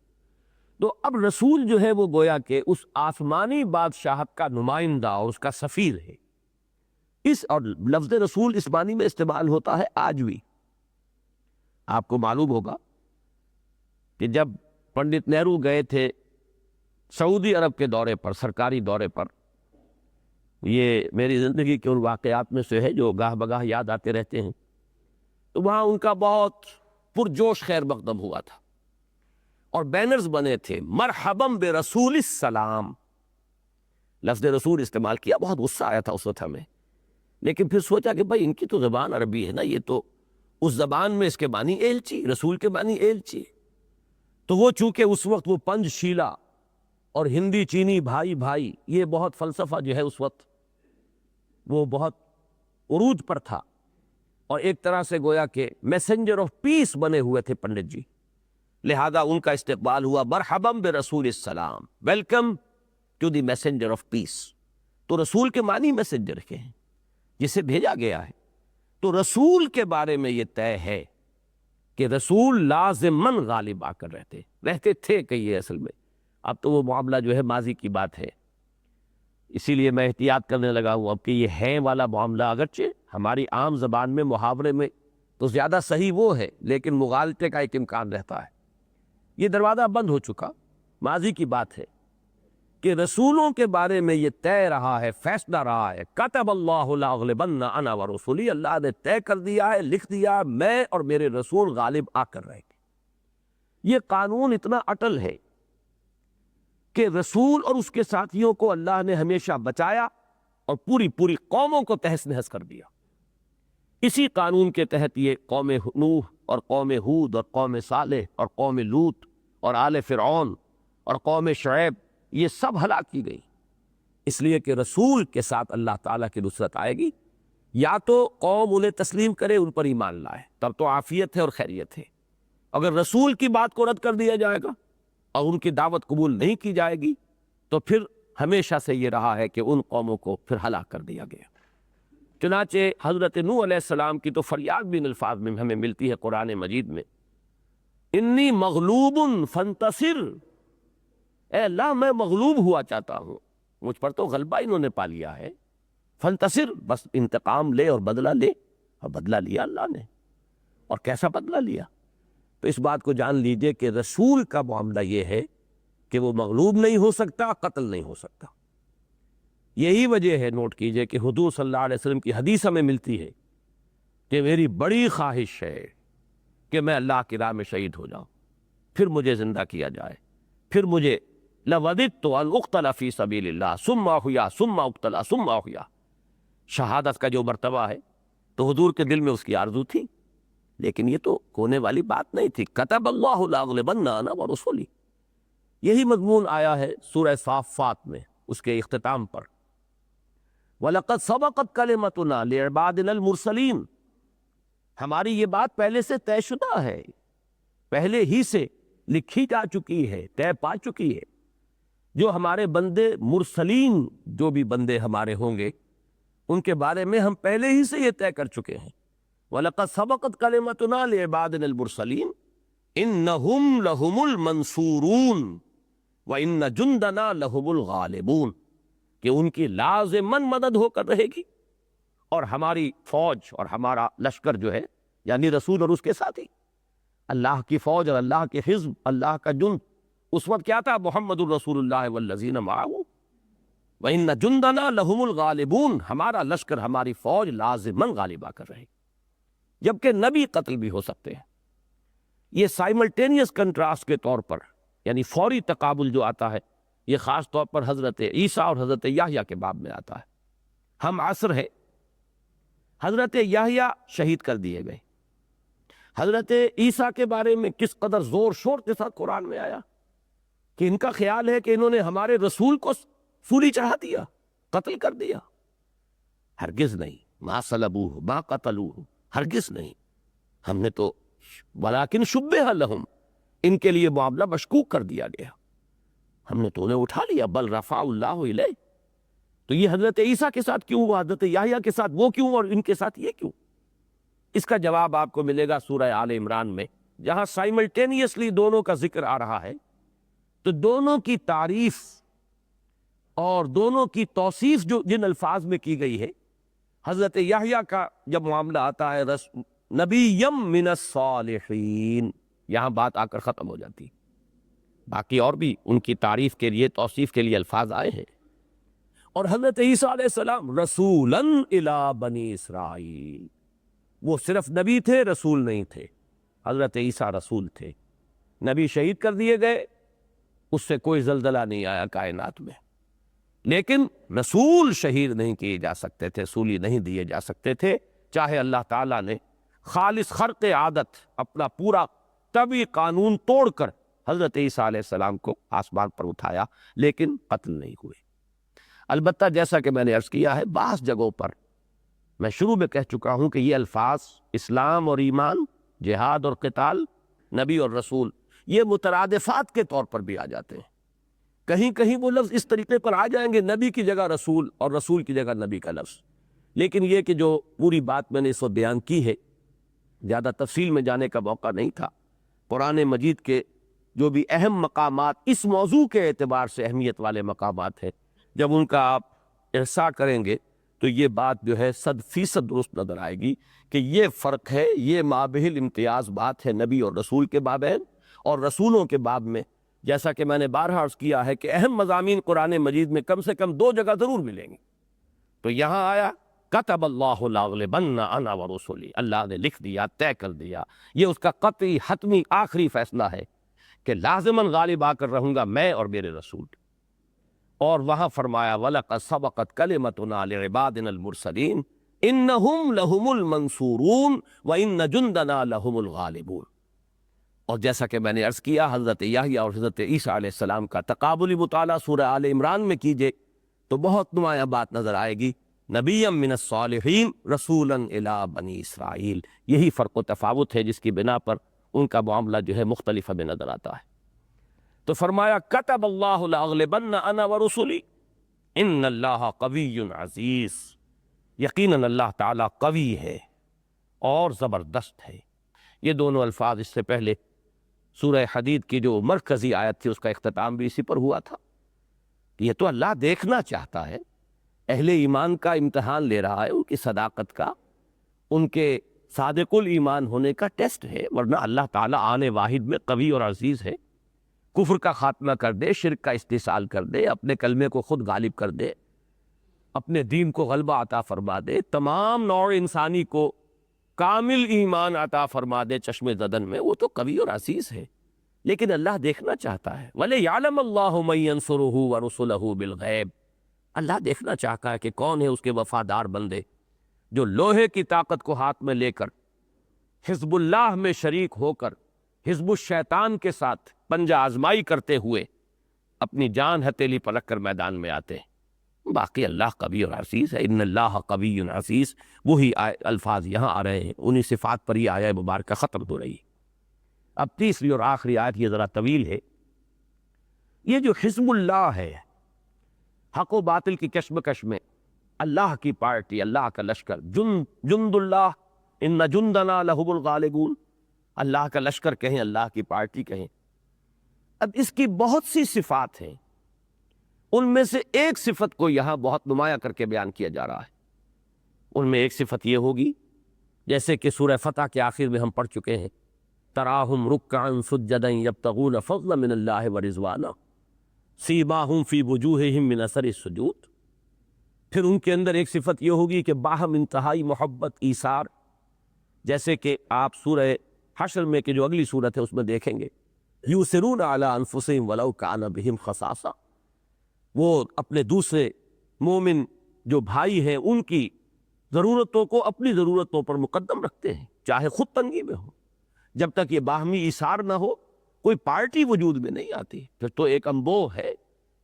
A: تو اب رسول جو ہے وہ گویا کہ اس آسمانی بادشاہت کا نمائندہ اور اس کا سفیر ہے۔ اور لفظ رسول اس معنی میں استعمال ہوتا ہے آج بھی۔ آپ کو معلوم ہوگا کہ جب پنڈت نہرو گئے تھے سعودی عرب کے دورے پر، سرکاری دورے پر، یہ میری زندگی کے ان واقعات میں سے ہے جو گاہ بگاہ یاد آتے رہتے ہیں. تو وہاں ان کا بہت پرجوش خیر مقدم ہوا تھا اور بینرز بنے تھے مرحباً برسول السلام. لفظ رسول استعمال کیا، بہت غصہ آیا تھا اس وقت ہمیں، لیکن پھر سوچا کہ بھائی ان کی تو زبان عربی ہے نا، یہ تو اس زبان میں اس کے معنی ایلچی، رسول کے معنی ایلچی. تو وہ چونکہ اس وقت وہ پنج شیلا اور ہندی چینی بھائی بھائی، یہ بہت فلسفہ جو ہے اس وقت وہ بہت عروج پر تھا، اور ایک طرح سے گویا کہ میسنجر آف پیس بنے ہوئے تھے پنڈت جی. لہذا ان کا استقبال ہوا مرحباً برسول السلام، welcome to the messenger of peace. تو رسول کے معنی میسنجر کے ہیں، جسے بھیجا گیا ہے. تو رسول کے بارے میں یہ طے ہے کہ رسول لازماً غالب آ کر رہتے تھے کہ یہ اصل میں اب تو وہ معاملہ جو ہے ماضی کی بات ہے. اسی لیے میں احتیاط کرنے لگا ہوں اب کہ یہ ہے والا معاملہ اگرچہ ہماری عام زبان میں محاورے میں تو زیادہ صحیح وہ ہے، لیکن مغالطے کا ایک امکان رہتا ہے. یہ دروازہ بند ہو چکا، ماضی کی بات ہے کہ رسولوں کے بارے میں یہ طے رہا ہے، فیصلہ رہا ہے. کتب اللہ لاغلبن انا ورسولی، اللہ نے طے کر دیا ہے، لکھ دیا، میں اور میرے رسول غالب آ کر رہیں گے. یہ قانون اتنا اٹل ہے کہ رسول اور اس کے ساتھیوں کو اللہ نے ہمیشہ بچایا اور پوری قوموں کو تہس نہس کر دیا. اسی قانون کے تحت یہ قوم نوح اور قوم ہود اور قوم صالح اور قوم لوط اور آل فرعون اور قوم شعیب یہ سب ہلاک کی گئی، اس لیے کہ رسول کے ساتھ اللہ تعالیٰ کی نصرت آئے گی. یا تو قوم انہیں تسلیم کرے، ان پر ایمان لائے، تب تو عافیت ہے اور خیریت ہے. اگر رسول کی بات کو رد کر دیا جائے گا اور ان کی دعوت قبول نہیں کی جائے گی تو پھر ہمیشہ سے یہ رہا ہے کہ ان قوموں کو پھر ہلاک کر دیا گیا. چنانچہ حضرت نوح علیہ السلام کی تو فریاد بھی ان الفاظ میں ہمیں ملتی ہے قرآن مجید میں، انی مغلوب فانتصر، اے اللہ میں مغلوب ہوا چاہتا ہوں، مجھ پر تو غلبہ انہوں نے پا لیا ہے، فانتصر، بس انتقام لے اور بدلہ لے. اور بدلہ لیا اللہ نے، اور کیسا بدلہ لیا. تو اس بات کو جان لیجئے کہ رسول کا معاملہ یہ ہے کہ وہ مغلوب نہیں ہو سکتا، قتل نہیں ہو سکتا. یہی وجہ ہے، نوٹ کیجئے، کہ حضور صلی اللہ علیہ وسلم کی حدیث ہمیں ملتی ہے کہ میری بڑی خواہش ہے کہ میں اللہ کی راہ میں شہید ہو جاؤں، پھر مجھے زندہ کیا جائے، پھر مجھے لَوَدِدْتُ أَنْ أُقْتَلَ فِي سَبِيلِ اللَّهِ ثُمَّ أُحْيَا ثُمَّ أُقْتَلَ ثُمَّ أُحْيَا. شہادت کا جو مرتبہ ہے تو حضور کے دل میں اس کی آرزو تھی، لیکن یہ تو ہونے والی بات نہیں تھی. کتب اللہ لاغلبن انا ورسولی. یہی مضمون آیا ہے سورہ صافات میں اس کے اختتام پر، وَلَقَدْ سَبَقَتْ كَلِمَتُنَا لِعِبَادِنَا الْمُرْسَلِينَ. ہماری یہ بات پہلے سے طے شدہ ہے، پہلے ہی سے لکھی جا چکی ہے، طے پا چکی ہے. جو ہمارے بندے مرسلین، جو بھی بندے ہمارے ہوں گے ان کے بارے میں ہم پہلے ہی سے یہ طے کر چکے ہیں. وَلَقَدْ سَبَقَتْ كَلِمَتُنَا لِعِبَادِنَا الْمُرْسَلِينَ إِنَّهُمْ لَهُمُ الْمَنْصُورُونَ وَإِنَّ جُنْدَنَا لَهُمُ الْغَالِبُونَ، کہ ان کی لازماً مدد ہو کر رہے گی، اور ہماری فوج اور ہمارا لشکر جو ہے یعنی رسول اور اس کے ساتھی، اللہ کی فوج اور اللہ کے حزب، اللہ کا جند، اس وقت کیا تھا؟ محمد الرسول اللہ والذین معہ وَإِنَّ جُنْدَنَا لَهُمُ الْغَالِبُونَ. ہمارا لشکر، ہماری فوج لازماً غالب آ کر رہے گی. جبکہ نبی قتل بھی ہو سکتے ہیں. یہ سائملٹینیس کنٹراسٹ کے طور پر، یعنی فوری تقابل جو آتا ہے، یہ خاص طور پر حضرت عیسیٰ اور حضرت یحییٰ کے باب میں آتا ہے. ہم عصر ہے، حضرت یحییٰ شہید کر دیے گئے. حضرت عیسیٰ کے بارے میں کس قدر زور شور کے ساتھ قرآن میں آیا کہ ان کا خیال ہے کہ انہوں نے ہمارے رسول کو سولی چڑھا دیا، قتل کر دیا. ہرگز نہیں، ما صلبوہ ما قتلوہ، ہرگز نہیں. ہم نے تو ولیکن شبہ لہم، ان کے لیے معاملہ مشکوک کر دیا گیا، ہم نے تو انہیں اٹھا لیا. بل رفع اللہ الیہ. تو یہ حضرت عیسیٰ کے ساتھ کیوں ہوا، حضرت یحییٰ کے ساتھ وہ کیوں اور ان کے ساتھ یہ کیوں؟ اس کا جواب آپ کو ملے گا سورہ آل عمران میں، جہاں سائملٹینیسلی دونوں کا ذکر آ رہا ہے. تو دونوں کی تعریف اور دونوں کی توصیف جو جن الفاظ میں کی گئی ہے، حضرت یحییٰ کا جب معاملہ آتا ہے نبیم من الصالحین، یہاں بات آ کر ختم ہو جاتی. باقی اور بھی ان کی تعریف کے لیے، توصیف کے لیے الفاظ آئے ہیں. اور حضرت عیسیٰ علیہ السلام رسولاً الی بنی اسرائیل، وہ صرف نبی تھے، رسول نہیں تھے۔ حضرت عیسیٰ رسول تھے، نبی شہید کر دیے گئے، اس سے کوئی زلزلہ نہیں آیا کائنات میں، لیکن رسول شہید نہیں کیے جا سکتے تھے، رسولی نہیں دیے جا سکتے تھے، چاہے اللہ تعالیٰ نے خالص خرق عادت اپنا پورا طبعی قانون توڑ کر حضرت عیسیٰ علیہ السلام کو آسمان پر اٹھایا، لیکن قتل نہیں ہوئے۔ البتہ جیسا کہ میں نے عرض کیا ہے، بعض جگہوں پر میں شروع میں کہہ چکا ہوں کہ یہ الفاظ اسلام اور ایمان، جہاد اور قتال، نبی اور رسول، یہ مترادفات کے طور پر بھی آ جاتے ہیں۔ کہیں کہیں وہ لفظ اس طریقے پر آ جائیں گے، نبی کی جگہ رسول اور رسول کی جگہ نبی کا لفظ، لیکن یہ کہ جو پوری بات میں نے اس وقت بیان کی ہے، زیادہ تفصیل میں جانے کا موقع نہیں تھا۔ قرآن مجید کے جو بھی اہم مقامات اس موضوع کے اعتبار سے اہمیت والے مقامات ہیں، جب ان کا آپ احصاء کریں گے تو یہ بات جو ہے 100% درست نظر آئے گی کہ یہ فرق ہے، یہ مابہ الامتیاز بات ہے نبی اور رسول کے بابین، اور رسولوں کے باب میں جیسا کہ میں نے بارہا عرض کیا ہے کہ اہم مضامین قرآن مجید میں کم سے کم 2 جگہ ضرور ملیں گی۔ تو یہاں آیا کتب اللہ لاغلبن انا ورسلی، اللہ نے لکھ دیا، طے کر دیا، یہ اس کا قطعی حتمی آخری فیصلہ ہے کہ لازماً غالب آ کر رہوں گا میں اور میرے رسول۔ اور وہاں فرمایا وَلَقَدْ سَبَقَتْ كَلِمَتُنَا لِعِبَادِنَا الْمُرْسَلِينَ إِنَّهُمْ لَهُمُ الْمَنْصُورُونَ وَإِنَّ جُنْدَنَا لَهُمُ الْغَالِبُونَ۔ اور جیسا کہ میں نے عرض کیا، حضرت یحییٰ اور حضرت عیسیٰ علیہ السلام کا تقابلی مطالعہ سورہ آل عمران میں کیجئے تو بہت نمایاں بات نظر آئے گی، نبیًا من الصالحین رسولاً الی بنی اسرائیل۔ یہی فرق و تفاوت ہے جس کی بنا پر ان کا معاملہ جو ہے مختلف ہمیں نظر آتا ہے۔ تو فرمایا کتب اللہ لاغلبن انا ورسلی ان اللہ قوی عزیز، یقیناً اللہ تعالیٰ قوی ہے اور زبردست ہے۔ یہ دونوں الفاظ اس سے پہلے سورہ حدید کی جو مرکزی آیت تھی اس کا اختتام بھی اسی پر ہوا تھا کہ یہ تو اللہ دیکھنا چاہتا ہے، اہل ایمان کا امتحان لے رہا ہے، ان کی صداقت کا، ان کے صادق الایمان ہونے کا ٹیسٹ ہے، ورنہ اللہ تعالیٰ آن واحد میں قوی اور عزیز ہے، کفر کا خاتمہ کر دے، شرک کا استحصال کر دے، اپنے کلمے کو خود غالب کر دے، اپنے دین کو غلبہ عطا فرما دے، تمام نوع انسانی کو کامل ایمان عطا فرما دے چشم زدن میں، وہ تو قوی اور عزیز ہے، لیکن اللہ دیکھنا چاہتا ہے۔ وَلِيَعْلَمَ اللَّهُ مَن يَنصُرُهُ وَرُسُلَهُ بِالْغَيْبِ، اللہ دیکھنا چاہتا ہے کہ کون ہے اس کے وفادار بندے جو لوہے کی طاقت کو ہاتھ میں لے کر حزب اللہ میں شریک ہو کر حزب الشیطان کے ساتھ پنجہ آزمائی کرتے ہوئے اپنی جان ہتھیلی پر رکھ کر میدان میں آتے ہیں۔ باقی اللہ قوی اور عزیز ہے، ان اللہ قوی عزیز، وہی الفاظ یہاں آ رہے ہیں، انہی صفات پر یہ آیہ مبارکہ ختم ہو رہی ہے۔ اب تیسری اور آخری آیت یہ ذرا طویل ہے۔ یہ جو حزب اللہ ہے، حق و باطل کی کشمکش میں اللہ کی پارٹی، اللہ کا لشکر، جند اللہ ان جندنا لہم الغالبون، اللہ کا لشکر کہیں، اللہ کی پارٹی کہیں۔ اب اس کی بہت سی صفات ہیں، ان میں سے ایک صفت کو یہاں بہت نمایاں کر کے بیان کیا جا رہا ہے۔ ان میں ایک صفت یہ ہوگی جیسے کہ سورہ فتح کے آخر میں ہم پڑھ چکے ہیں، تراہم رکعا سجدا یبتغون فضلا من اللہ ورضوانا سیماہم فی وجوہہم من اثر السجود۔ پھر ان کے اندر ایک صفت یہ ہوگی کہ باہم انتہائی محبت، ایثار، جیسے کہ آپ سورہ حشر میں کہ جو اگلی صورت ہے اس میں دیکھیں گے، یؤثرون علی انفسہم ولو کان بہم خصاصہ، وہ اپنے دوسرے مومن جو بھائی ہیں ان کی ضرورتوں کو اپنی ضرورتوں پر مقدم رکھتے ہیں، چاہے خود تنگی میں ہو۔ جب تک یہ باہمی ایثار نہ ہو کوئی پارٹی وجود میں نہیں آتی، پھر تو ایک انبوہ ہے،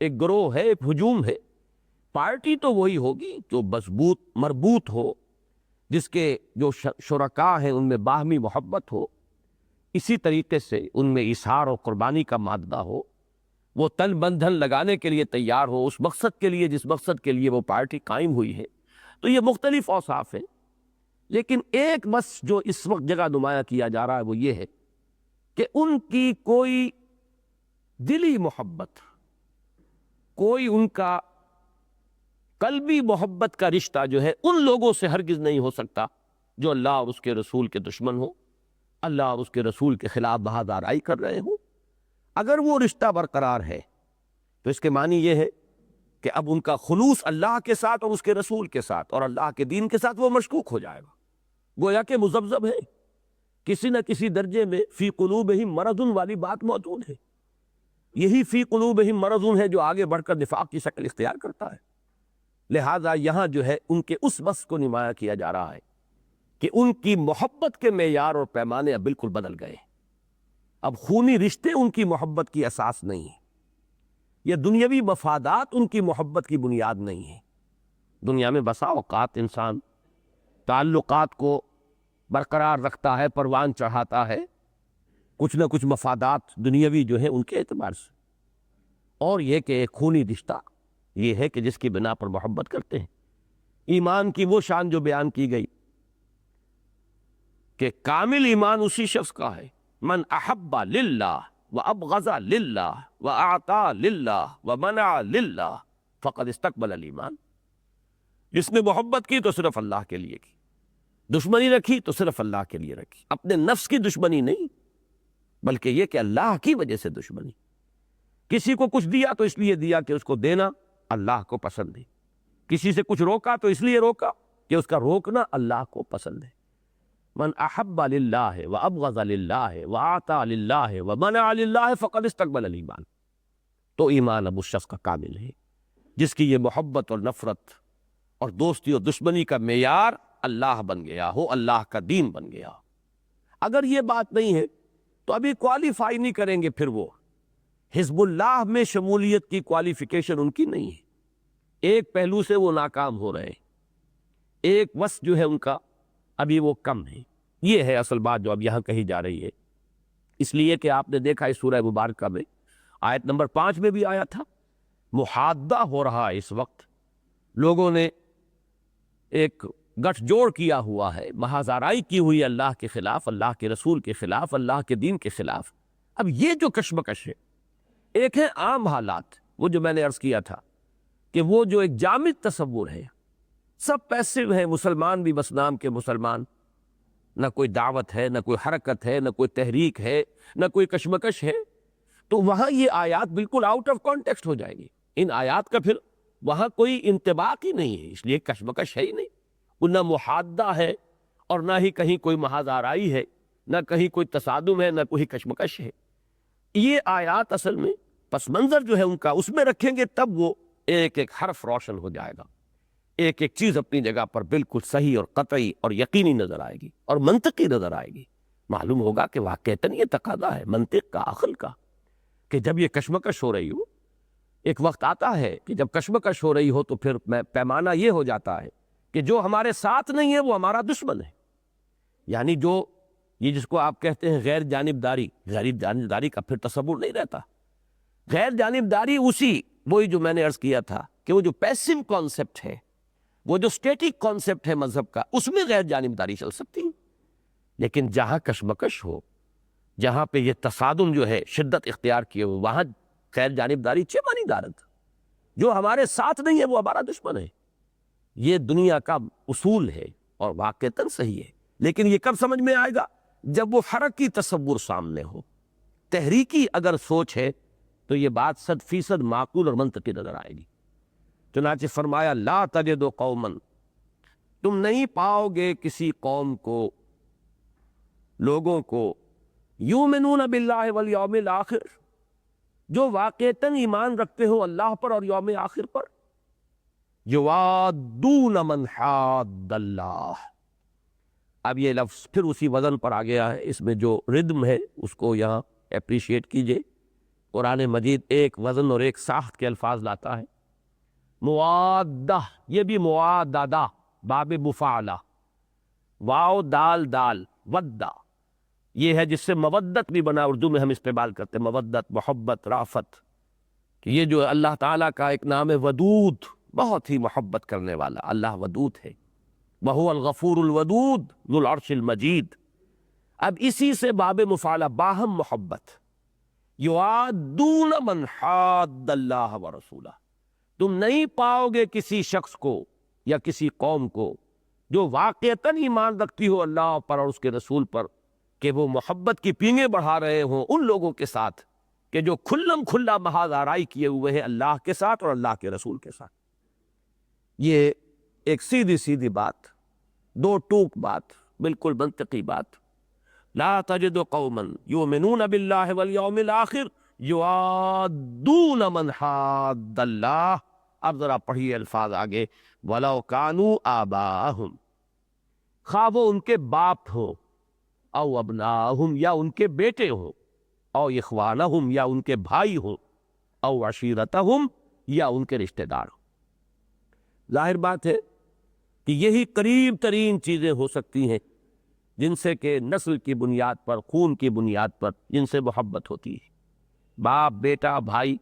A: ایک گروہ ہے، ایک ہجوم ہے۔ پارٹی تو وہی ہوگی جو مضبوط مربوط ہو، جس کے جو شرکاء ہیں ان میں باہمی محبت ہو، اسی طریقے سے ان میں ایثار اور قربانی کا مادہ ہو، وہ تن بندھن لگانے کے لیے تیار ہو اس مقصد کے لیے جس مقصد کے لیے وہ پارٹی قائم ہوئی ہے۔ تو یہ مختلف اوصاف ہیں، لیکن ایک بس جو اس وقت جگہ نمایاں کیا جا رہا ہے وہ یہ ہے کہ ان کی کوئی دلی محبت، کوئی ان کا قلبی محبت کا رشتہ جو ہے ان لوگوں سے ہرگز نہیں ہو سکتا جو اللہ اور اس کے رسول کے دشمن ہو، اللہ اور اس کے رسول کے خلاف بہادرائی کر رہے ہوں۔ اگر وہ رشتہ برقرار ہے تو اس کے معنی یہ ہے کہ اب ان کا خلوص اللہ کے ساتھ اور اس کے رسول کے ساتھ اور اللہ کے دین کے ساتھ وہ مشکوک ہو جائے گا، گویا کہ مذبذب ہے، کسی نہ کسی درجے میں فی قلوبہم مرض والی بات موجود ہے۔ یہی فی قلوبہم مرض ہے جو آگے بڑھ کر نفاق کی شکل اختیار کرتا ہے۔ لہٰذا یہاں جو ہے ان کے اس وصف کو نمایاں کیا جا رہا ہے کہ ان کی محبت کے معیار اور پیمانے اب بالکل بدل گئے، اب خونی رشتے ان کی محبت کی اساس نہیں ہے، یہ دنیاوی مفادات ان کی محبت کی بنیاد نہیں ہے۔ دنیا میں بسا اوقات انسان تعلقات کو برقرار رکھتا ہے، پروان چڑھاتا ہے، کچھ نہ کچھ مفادات دنیاوی جو ہیں ان کے اعتبار سے، اور یہ کہ ایک خونی رشتہ یہ ہے کہ جس کی بنا پر محبت کرتے ہیں۔ ایمان کی وہ شان جو بیان کی گئی کہ کامل ایمان اسی شخص کا ہے، من احب للہ وابغض للہ واعطى للہ ومنع للہ فقد استقبل الایمان، جس نے محبت کی تو صرف اللہ کے لیے کی، دشمنی رکھی تو صرف اللہ کے لیے رکھی، اپنے نفس کی دشمنی نہیں بلکہ یہ کہ اللہ کی وجہ سے دشمنی، کسی کو کچھ دیا تو اس لیے دیا کہ اس کو دینا اللہ کو پسند ہے، کسی سے کچھ روکا تو اس لیے روکا کہ اس کا روکنا اللہ کو پسند ہے۔ من احب للہ وابغض للہ واعطى للہ ومنع للہ فقد استقبل الایمان، تو ایمان اب اس شخص کا کامل ہے جس کی یہ محبت اور نفرت اور دوستی اور دشمنی کا معیار اللہ بن گیا ہو، اللہ کا دین بن گیا۔ اگر یہ بات نہیں ہے تو ابھی کوالیفائی نہیں کریں گے، پھر وہ حزب اللہ میں شمولیت کی کوالیفیکیشن ان کی نہیں ہے، ایک پہلو سے وہ ناکام ہو رہے ہیں، ایک وصف جو ہے ان کا ابھی وہ کم ہے۔ یہ ہے اصل بات جو اب یہاں کہی جا رہی ہے، اس لیے کہ آپ نے دیکھا اس سورہ مبارکہ میں آیت نمبر 5 میں بھی آیا تھا، محادہ ہو رہا ہے اس وقت، لوگوں نے ایک گٹھ جوڑ کیا ہوا ہے، محاذ آرائی کی ہوئی اللہ کے خلاف، اللہ کے رسول کے خلاف، اللہ کے دین کے خلاف۔ اب یہ جو کشمکش ہے، ایک ہے عام حالات، وہ جو میں نے عرض کیا تھا کہ وہ جو ایک جامد تصور ہے، سب پیسو ہیں، مسلمان بھی بس نام کے مسلمان، نہ کوئی دعوت ہے، نہ کوئی حرکت ہے، نہ کوئی تحریک ہے، نہ کوئی کشمکش ہے، تو وہاں یہ آیات بالکل آؤٹ آف کانٹیکسٹ ہو جائے گی، ان آیات کا پھر وہاں کوئی انطباق ہی نہیں ہے، اس لیے کشمکش ہے ہی نہیں، نہ محادہ ہے اور نہ ہی کہیں کوئی محاذ آرائی ہے، نہ کہیں کوئی تصادم ہے، نہ کوئی کشمکش ہے۔ یہ آیات اصل میں پس منظر جو ہے ان کا اس میں رکھیں گے تب وہ ایک ایک حرف روشن ہو جائے گا، ایک ایک چیز اپنی جگہ پر بالکل صحیح اور قطعی اور یقینی نظر آئے گی اور منطقی نظر آئے گی، معلوم ہوگا کہ واقعتاً یہ تقاضا ہے منطق کا، عقل کا، کہ جب یہ کشمکش ہو رہی ہو، ایک وقت آتا ہے کہ جب کشمکش ہو رہی ہو تو پھر پیمانہ یہ ہو جاتا ہے کہ جو ہمارے ساتھ نہیں ہے وہ ہمارا دشمن ہے، یعنی جو یہ جس کو آپ کہتے ہیں غیر جانبداری، غیر جانبداری کا پھر تصور نہیں رہتا، غیر جانبداری اسی وہی جو میں نے عرض کیا تھا کہ وہ جو پیسو کانسیپٹ ہے، وہ جو اسٹیٹک کانسیپٹ ہے مذہب کا، اس میں غیر جانبداری چل سکتی ہے، لیکن جہاں کشمکش ہو، جہاں پہ یہ تصادم جو ہے شدت اختیار کیے ہوئے، وہاں غیر جانبداری چھ مانی دارت، جو ہمارے ساتھ نہیں ہے وہ ہمارا دشمن ہے، یہ دنیا کا اصول ہے اور واقعتاً صحیح ہے، لیکن یہ کب سمجھ میں آئے گا؟ جب وہ حرکی تصور سامنے ہو، تحریکی اگر سوچ ہے تو یہ بات 100% معقول اور منطقی نظر آئے گی۔ چنانچہ فرمایا لا تجد قوما، تم نہیں پاؤ گے کسی قوم کو، لوگوں کو، یؤمنون باللہ والیوم الآخر، جو واقعتاً ایمان رکھتے ہو اللہ پر اور یوم آخر پر، یوادون من حاد اللہ، اب یہ لفظ پھر اسی وزن پر آ گیا ہے، اس میں جو ردم ہے اس کو یہاں اپریشیٹ کیجئے، قرآن مجید ایک وزن اور ایک ساخت کے الفاظ لاتا ہے، موادہ، یہ بھی مواددہ، باب مفاعلہ، واو دال دال، ودہ، یہ ہے جس سے مودت بھی بنا، اردو میں ہم استعمال کرتے ہیں مودت، محبت، رافت، کہ یہ جو اللہ تعالیٰ کا ایک نام ہے ودود، بہت ہی محبت کرنے والا، اللہ ودود ہے، وَهُوَ الْغَفُورُ الْوَدُودُ ذُو الْعَرْشِ الْمَجِيدُ۔ اب اسی سے باب مفاعلہ، باہم محبت، یوادون من حاد اللہ ورسولہ، تم نہیں پاؤ گے کسی شخص کو یا کسی قوم کو جو واقعتاً ایمان رکھتی ہو اللہ پر اور اس کے رسول پر، کہ وہ محبت کی پینگیں بڑھا رہے ہوں ان لوگوں کے ساتھ کہ جو کھلم کھلا محاذ آرائی کیے ہوئے ہیں اللہ کے ساتھ اور اللہ کے رسول کے ساتھ. یہ ایک سیدھی سیدھی بات، دو ٹوک بات، بالکل منطقی بات. لا تجد قوما یؤمنون باللہ والیوم الآخر یوادون من حاد اللہ. اب ذرا پڑھیے الفاظ آگے. وَلَوْ كَانُوا آبَاءَهُمْ، خواہ وہ ان کے باپ ہو، او ابناءہم یا ان کے بیٹے ہوں، او اخوانہم یا ان کے بھائی ہوں، او عشیرتہم یا ان کے رشتہ دار ہوں. ظاہر بات ہے کہ یہی قریب ترین چیزیں ہو سکتی ہیں جن سے کہ نسل کی بنیاد پر، خون کی بنیاد پر جن سے محبت ہوتی ہے. باپ، بیٹا، بھائی،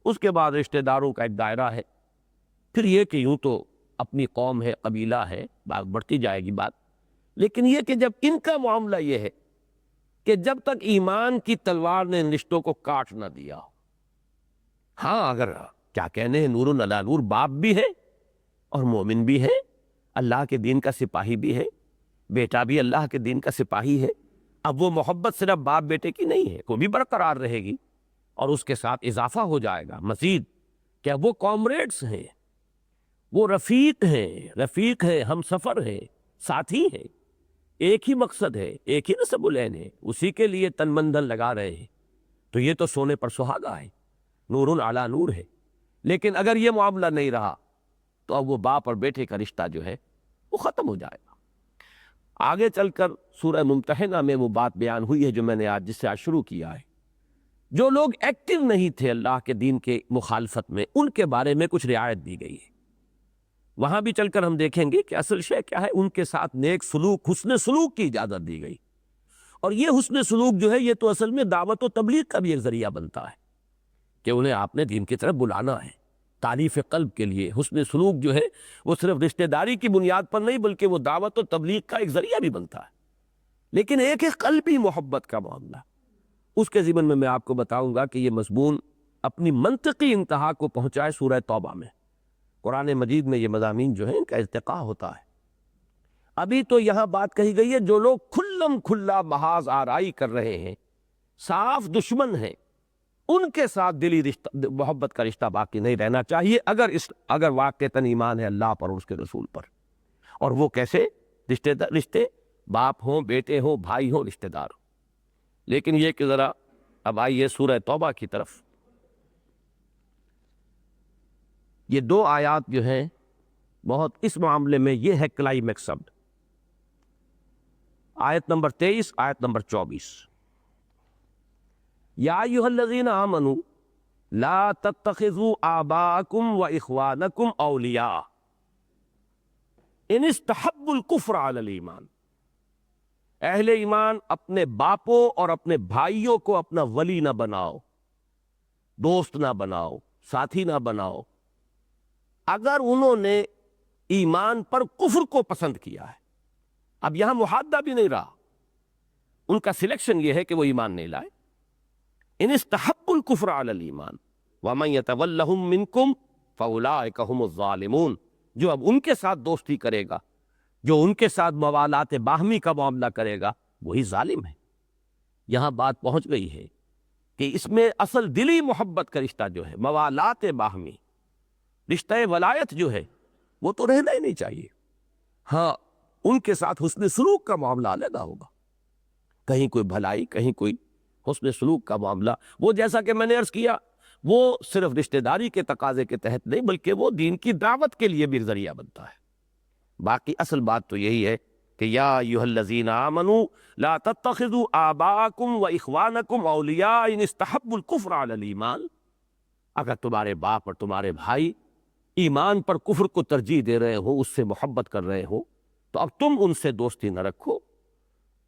A: اس کے بعد رشتہ داروں کا ایک دائرہ ہے. پھر یہ کہ یوں تو اپنی قوم ہے، قبیلہ ہے، بات بڑھتی جائے گی بات. لیکن یہ کہ جب ان کا معاملہ یہ ہے کہ جب تک ایمان کی تلوار نے ان رشتوں کو کاٹ نہ دیا. ہاں اگر کیا کہنے ہیں، نور علی نور، باپ بھی ہے اور مومن بھی ہے، اللہ کے دین کا سپاہی بھی ہے، بیٹا بھی اللہ کے دین کا سپاہی ہے. اب وہ محبت صرف باپ بیٹے کی نہیں ہے، وہ بھی برقرار رہے گی اور اس کے ساتھ اضافہ ہو جائے گا مزید. کیا وہ کامریڈز ہیں، وہ رفیق ہیں، ہم سفر ہیں، ساتھی ہیں، ایک ہی مقصد ہے، ایک ہی نسب العین ہے، اسی کے لیے تن من دھن لگا رہے ہیں. تو یہ تو سونے پر سہاگا ہے، نور علی نور ہے. لیکن اگر یہ معاملہ نہیں رہا تو اب وہ باپ اور بیٹے کا رشتہ جو ہے وہ ختم ہو جائے گا. آگے چل کر سورہ ممتحنہ میں وہ بات بیان ہوئی ہے جو میں نے جس سے آج شروع کیا ہے. جو لوگ ایکٹیو نہیں تھے اللہ کے دین کے مخالفت میں، ان کے بارے میں کچھ رعایت دی گئی ہے. وہاں بھی چل کر ہم دیکھیں گے کہ اصل شے کیا ہے. ان کے ساتھ نیک سلوک، حسن سلوک کی اجازت دی گئی. اور یہ حسن سلوک جو ہے یہ تو اصل میں دعوت و تبلیغ کا بھی ایک ذریعہ بنتا ہے کہ انہیں آپ نے دین کی طرف بلانا ہے. تعریف قلب کے لیے حسن سلوک جو ہے وہ صرف رشتہ داری کی بنیاد پر نہیں بلکہ وہ دعوت و تبلیغ کا ایک ذریعہ بھی بنتا ہے. لیکن ایک ہے قلبی محبت کا معاملہ. اس کے ضمن میں آپ کو بتاؤں گا کہ یہ مضمون اپنی منطقی انتہا کو پہنچائے سورہ توبہ میں. قرآن مجید میں یہ مضامین جو ہیں ان کا ارتقاء ہوتا ہے. ابھی تو یہاں بات کہی گئی ہے جو لوگ کھلم کھلا محاذ آرائی کر رہے ہیں، صاف دشمن ہیں، ان کے ساتھ دلی رشتہ، محبت کا رشتہ باقی نہیں رہنا چاہیے اگر واقعتاً ایمان ہے اللہ پر اور اس کے رسول پر. اور وہ کیسے رشتے؟ باپ ہوں، بیٹے ہوں، بھائی ہوں، رشتہ دار ہوں. لیکن یہ کہ ذرا اب آئیے سورہ توبہ کی طرف. یہ دو آیات جو ہیں بہت اس معاملے میں یہ ہے کلائمیکس. اب آیت نمبر 23، آیت نمبر 24. یا ایھا الذین آمنوا لا تتخذوا آباءکم و اخوانکم اولیاء ان استحبوا الکفر علی الایمان. اہل ایمان اپنے باپوں اور اپنے بھائیوں کو اپنا ولی نہ بناؤ، دوست نہ بناؤ، ساتھی نہ بناؤ اگر انہوں نے ایمان پر کفر کو پسند کیا ہے. اب یہاں محادہ بھی نہیں رہا، ان کا سلیکشن یہ ہے کہ وہ ایمان نہیں لائے. ان استحبوا الکفر علی الایمان ومن یتولہم منکم فاولئک ھم الظالمون. جو اب ان کے ساتھ دوستی کرے گا، جو ان کے ساتھ موالات باہمی کا معاملہ کرے گا، وہی ظالم ہے. یہاں بات پہنچ گئی ہے کہ اس میں اصل دلی محبت کا رشتہ جو ہے، موالات باہمی، رشتہ ولایت جو ہے وہ تو رہنا ہی نہیں چاہیے. ہاں ان کے ساتھ حسن سلوک کا معاملہ علیحدہ ہوگا، کہیں کوئی بھلائی، کہیں کوئی حسن سلوک کا معاملہ. وہ جیسا کہ میں نے عرض کیا وہ صرف رشتہ داری کے تقاضے کے تحت نہیں بلکہ وہ دین کی دعوت کے لیے بھی ذریعہ بنتا ہے. باقی اصل بات تو یہی ہے کہ یا ایھا الذین آمنوا لا تتخذوا آباءکم و اخوانکم اولیاء ان استحبوا الکفر علی الایمان. اگر تمہارے باپ اور تمہارے بھائی ایمان پر کفر کو ترجیح دے رہے ہو، اس سے محبت کر رہے ہو، تو اب تم ان سے دوستی نہ رکھو.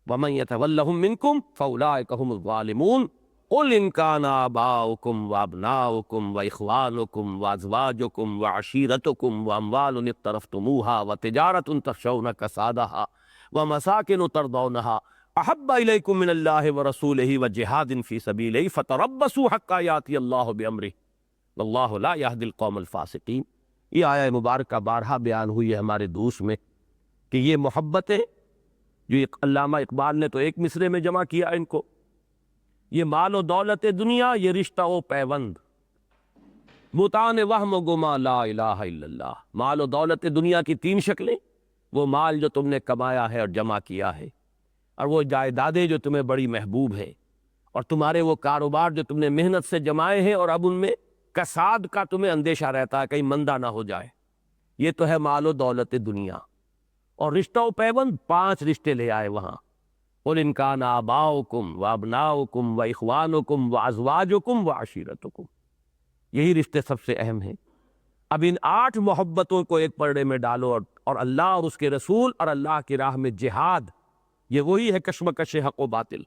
A: وَمَن يَتَوَلَّهُم مِّنكُمْ فَأُولَٰئِكَ هُمُ الظَّالِمُونَ. قُلْ إِن كَانَ آبَاؤُكُمْ وَأَبْنَاؤُكُمْ وَإِخْوَانُكُمْ وَأَزْوَاجُكُمْ وَعَشِيرَتُكُمْ وَأَمْوَالٌ اقْتَرَفْتُمُوهَا وَتِجَارَةٌ تَخْشَوْنَ كَسَادَهَا وَمَسَاكِنُ تَرْضَوْنَهَا أَحَبَّ إِلَيْكُم مِّنَ اللَّهِ وَرَسُولِهِ وَجِهَادٍ فِي سَبِيلِهِ فَتَرَبَّصُوا حَتَّىٰ يَأْتِيَ اللَّهُ بِأَمْرِهِ وَاللَّهُ لَا يَهْدِي الْقَوْمَ الْفَاسِقِينَ. یہ آیہ مبارکہ بارہا بیان ہوئی ہے ہمارے دوس میں کہ یہ محبتیں جو علامہ اقبال نے تو ایک مصرے میں جمع کیا ان کو یہ مال و دولت دنیا، یہ رشتہ و پیوند، بتان وہم و گما لا الہ الا اللہ۔ مال و دولت دنیا کی تین شکلیں، وہ مال جو تم نے کمایا ہے اور جمع کیا ہے، اور وہ جائیدادیں جو تمہیں بڑی محبوب ہیں، اور تمہارے وہ کاروبار جو تم نے محنت سے جمائے ہیں اور اب ان میں کساد کا تمہیں اندیشہ رہتا ہے کہیں مندہ نہ ہو جائے، یہ تو ہے مال و دولت دنیا۔ اور رشتہ و پیوند، 5 رشتے لے آئے وہاں، قل ان کان آباؤکم وابناؤکم واخوانکم وازواجکم وعشیرتکم، یہی رشتے سب سے اہم ہیں۔ اب ان 8 محبتوں کو ایک پردے میں ڈالو، اور اللہ اور اس کے رسول اور اللہ کی راہ میں جہاد، یہ وہی ہے کشمکش حق و باطل،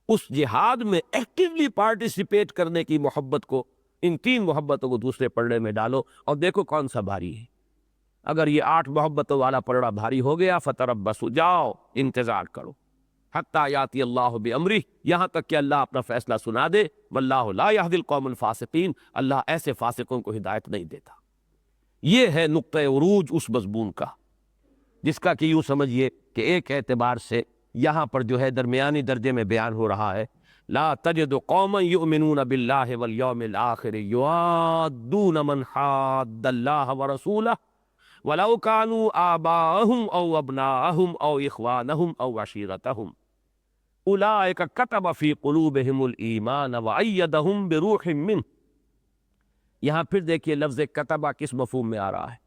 A: اس جہاد میں ایکٹیولی پارٹیسپیٹ کرنے کی محبت کو، ان 3 محبتوں کو دوسرے پردے میں ڈالو، اور دیکھو کون سا بھاری ہے۔ اگر یہ 8 محبتوں والا پلڑا بھاری ہو گیا، فتربصوا، جاؤ انتظار کرو، حتی یاتی اللہ بامرہ، یہاں تک کہ اللہ اپنا فیصلہ سنا دے، واللہ لا یہدی القوم الفاسقین، اللہ ایسے فاسقوں کو ہدایت نہیں دیتا۔ یہ ہے نقطہ عروج اس مضمون کا، جس کا کہ یوں سمجھیے کہ ایک اعتبار سے یہاں پر جو ہے درمیانی درجے میں بیان ہو رہا ہے، لا تجد قوما یؤمنون باللہ والیوم الآخر یوادون من حاد اللہ ورسولہ ولو كانوا آباءهم او ابناءهم او اخوانهم او عشیرتهم اولئک کتب فی قلوبهم الایمان وأیدهم بروح منہ۔ یہاں پھر دیکھیے لفظ کتبہ کس مفہوم میں آ رہا ہے،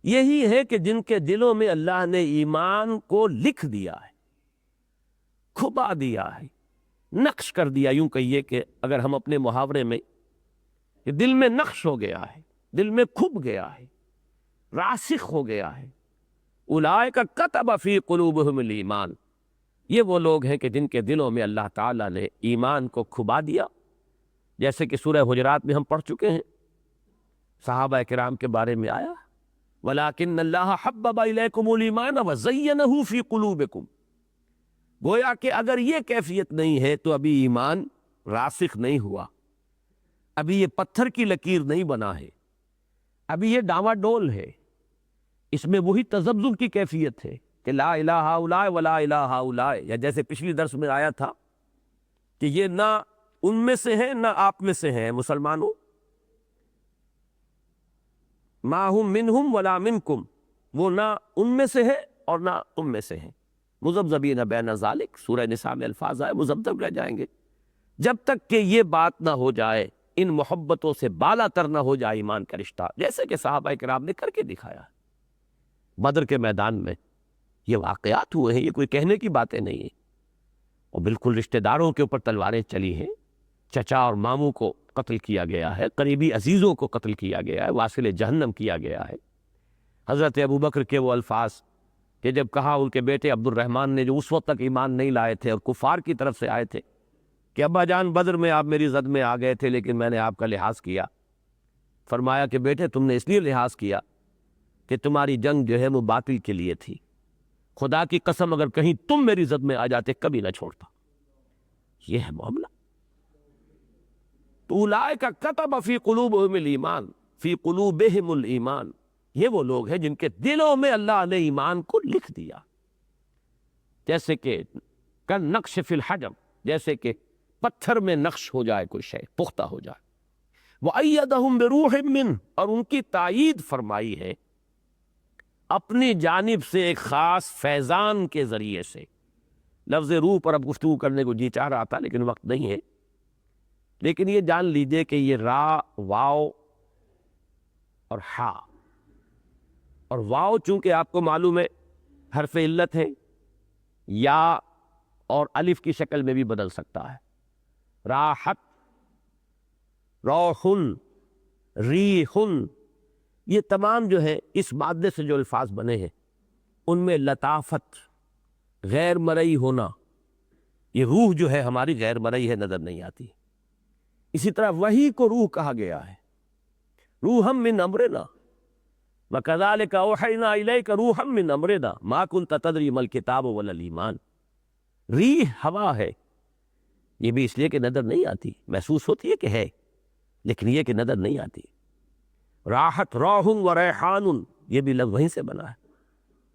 A: یہی ہے کہ جن کے دلوں میں اللہ نے ایمان کو لکھ دیا ہے، کھبا دیا ہے، نقش کر دیا۔ یوں کہیے کہ اگر ہم اپنے محاورے میں، یہ دل میں نقش ہو گیا ہے، دل میں کھب گیا ہے، راسخ ہو گیا ہے۔ اولئک کتب فی قلوبہم الایمان، یہ وہ لوگ ہیں کہ جن کے دلوں میں اللہ تعالیٰ نے ایمان کو کھبا دیا، جیسے کہ سورہ حجرات میں ہم پڑھ چکے ہیں، صحابہ کرام کے بارے میں آیا وَلَٰكِنَّ اللَّهَ حَبَّبَ إِلَيْكُمُ الْإِيمَانَ وَزَيَّنَهُ فِي قُلُوبِكُمْ۔ گویا کہ اگر یہ کیفیت نہیں ہے تو ابھی ایمان راسخ نہیں ہوا، ابھی یہ پتھر کی لکیر نہیں بنا ہے، ابھی یہ ڈاما ڈول ہے، اس میں وہی تذبذب کی کیفیت ہے کہ لا الہ الا ولا الہ الا، یا جیسے پچھلی درس میں آیا تھا کہ یہ نہ ان میں سے ہیں نہ آپ میں سے ہیں مسلمانوں، ما ہم منہم ولا منکم، وہ نہ ان میں سے ہے اور نہ تم میں سے ہیں، مذبذبین بین ذالک، سورہ نساء میں الفاظ آئے مذبذب رہ جائیں گے۔ جب تک کہ یہ بات نہ ہو جائے، ان محبتوں سے بالا تر نہ ہو جائے ایمان کا رشتہ، جیسے کہ صحابہ کرام نے کر کے دکھایا بدر کے میدان میں، یہ واقعات ہوئے ہیں، یہ کوئی کہنے کی باتیں نہیں ہیں، اور بالکل رشتہ داروں کے اوپر تلواریں چلی ہیں، چچا اور ماموں کو قتل کیا گیا ہے، قریبی عزیزوں کو قتل کیا گیا ہے، واصل جہنم کیا گیا ہے۔ حضرت ابوبکر کے وہ الفاظ کہ جب کہا ان کے بیٹے عبد الرحمن نے، جو اس وقت تک ایمان نہیں لائے تھے اور کفار کی طرف سے آئے تھے، کہ ابا جان بدر میں آپ میری زد میں آ گئے تھے لیکن میں نے آپ کا لحاظ کیا، فرمایا کہ بیٹے تم نے اس لیے لحاظ کیا کہ تمہاری جنگ جو ہے وہ باطل کے لیے تھی، خدا کی قسم اگر کہیں تم میری زد میں آ جاتے کبھی نہ چھوڑتا۔ یہ ہے معاملہ۔ تو اولئک کتب فی قلوبہم الایمان، فی قلوبہم الایمان، یہ وہ لوگ ہیں جن کے دلوں میں اللہ نے ایمان کو لکھ دیا، جیسے کہ کن نقش فی الحجر، جیسے کہ پتھر میں نقش ہو جائے کوئی شے، پختہ ہو جائے۔ وَأَيَّدَهُمْ بِرُوحٍ مِّنْهُ، اور ان کی تائید فرمائی ہے اپنی جانب سے ایک خاص فیضان کے ذریعے سے۔ لفظ روح پر اب گفتگو کرنے کو جی چاہ رہا تھا لیکن وقت نہیں ہے، لیکن یہ جان لیجئے کہ یہ را، واو اور ہا، اور واو چونکہ آپ کو معلوم ہے حرف علت ہے، یا اور الف کی شکل میں بھی بدل سکتا ہے، راحت، روحن، ریحن، یہ تمام جو ہے اس مادے سے جو الفاظ بنے ہیں ان میں لطافت، غیر مرئی ہونا، یہ روح جو ہے ہماری غیر مرئی ہے، نظر نہیں آتی۔ اسی طرح وحی کو روح کہا گیا ہے، روحا من امرنا وَكَذَلِكَ أَوْحَيْنَا إِلَيْكَ رُوحًا مِّنْ أَمْرِنَا مَا كُنْتَ تَدْرِي مَا الْكِتَابُ وَلَا الْإِيمَانُ۔ ریح ہوا ہے، یہ بھی اس لیے کہ نظر نہیں آتی، محسوس ہوتی ہے کہ ہے، لیکن یہ کہ نظر نہیں آتی۔ راحت، روح و ریحان، یہ بھی لفظ وہیں سے بنا ہے۔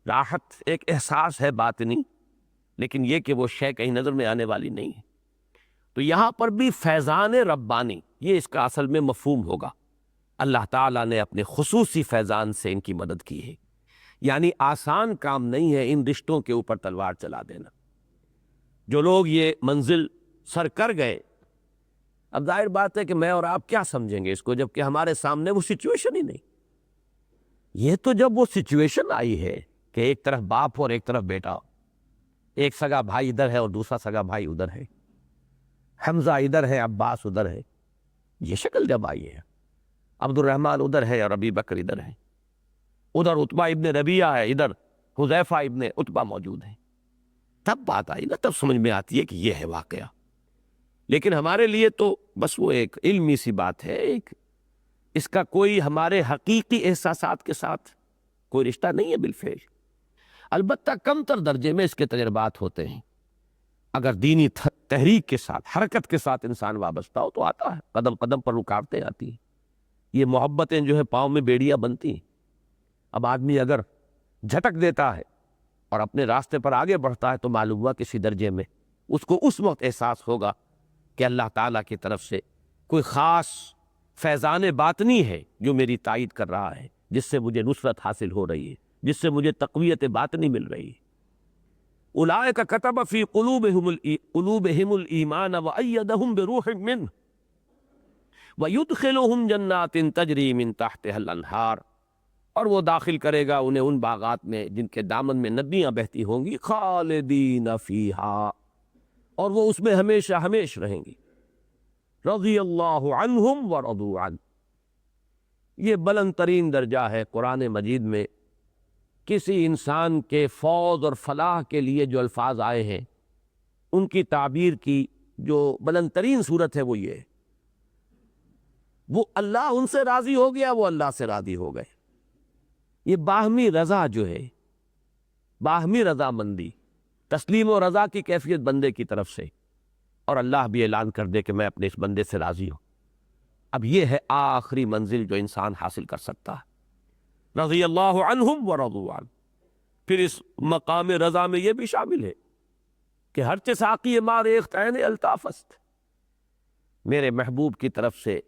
A: راحت ایک احساس ہے باطنی، لیکن یہ کہ وہ شے کہیں نظر میں آنے والی نہیں ہے۔ تو یہاں پر بھی فیضان ربانی یہ اس کا اصل میں مفہوم ہوگا. اللہ تعالیٰ نے اپنے خصوصی فیضان سے ان کی مدد کی ہے. یعنی آسان کام نہیں ہے ان رشتوں کے اوپر تلوار چلا دینا. جو لوگ یہ منزل سر کر گئے، اب ظاہر بات ہے کہ میں اور آپ کیا سمجھیں گے اس کو، جب کہ ہمارے سامنے وہ سچویشن ہی نہیں. یہ تو جب وہ سچویشن آئی ہے کہ ایک طرف باپ اور ایک طرف بیٹا، ایک سگا بھائی ادھر ہے اور دوسرا سگا بھائی ادھر ہے، حمزہ ادھر ہے عباس ادھر ہے، یہ شکل جب آئی ہے، عبد الرحمن ادھر ہے اور ابی بکر ادھر ہے، ادھر عتبہ ابن ربیعہ ہے، ادھر حذیفہ ابن عتبہ موجود ہے، تب بات آئی نا، تب سمجھ میں آتی ہے کہ یہ ہے واقعہ. لیکن ہمارے لیے تو بس وہ ایک علمی سی بات ہے، ایک اس کا کوئی ہمارے حقیقی احساسات کے ساتھ کوئی رشتہ نہیں ہے بالفعل. البتہ کم تر درجے میں اس کے تجربات ہوتے ہیں. اگر دینی تحریک کے ساتھ، حرکت کے ساتھ انسان وابستہ ہو تو آتا ہے، قدم قدم پر رکاوٹیں آتی ہیں. یہ محبتیں جو ہے پاؤں میں بیڑیاں بنتی ہیں. اب آدمی اگر جھٹک دیتا ہے اور اپنے راستے پر آگے بڑھتا ہے تو معلوم ہوا کسی درجے میں اس کو اس وقت احساس ہوگا کہ اللہ تعالیٰ کی طرف سے کوئی خاص فیضان باطنی ہے جو میری تائید کر رہا ہے، جس سے مجھے نصرت حاصل ہو رہی ہے، جس سے مجھے تقویت باطنی مل رہی ہے. اولئک کتب فی قلوبہم الایمان وایدہم بروح منہ ویدخلہم جنات تجری من تحتہا الانہار، اور وہ داخل کرے گا انہیں ان باغات میں جن کے دامن میں ندیاں بہتی ہوں گی، خالدین فیہا، اور وہ اس میں ہمیشہ ہمیش رہیں گی. رضی اللہ عنہم ورضوا عنہ. یہ بلند ترین درجہ ہے قرآن مجید میں. کسی انسان کے فوز اور فلاح کے لیے جو الفاظ آئے ہیں ان کی تعبیر کی جو بلند ترین صورت ہے وہ یہ ہے، وہ اللہ ان سے راضی ہو گیا، وہ اللہ سے راضی ہو گئے. یہ باہمی رضا جو ہے، باہمی رضامندی، تسلیم و رضا کی کیفیت بندے کی طرف سے، اور اللہ بھی اعلان کر دے کہ میں اپنے اس بندے سے راضی ہوں. اب یہ ہے آخری منزل جو انسان حاصل کر سکتا ہے. رضی اللہ عنہم ورضوا عنہ. پھر اس مقام رضا میں یہ بھی شامل ہے کہ ہر ساقی ما ریختین الطافست، میرے محبوب کی طرف سے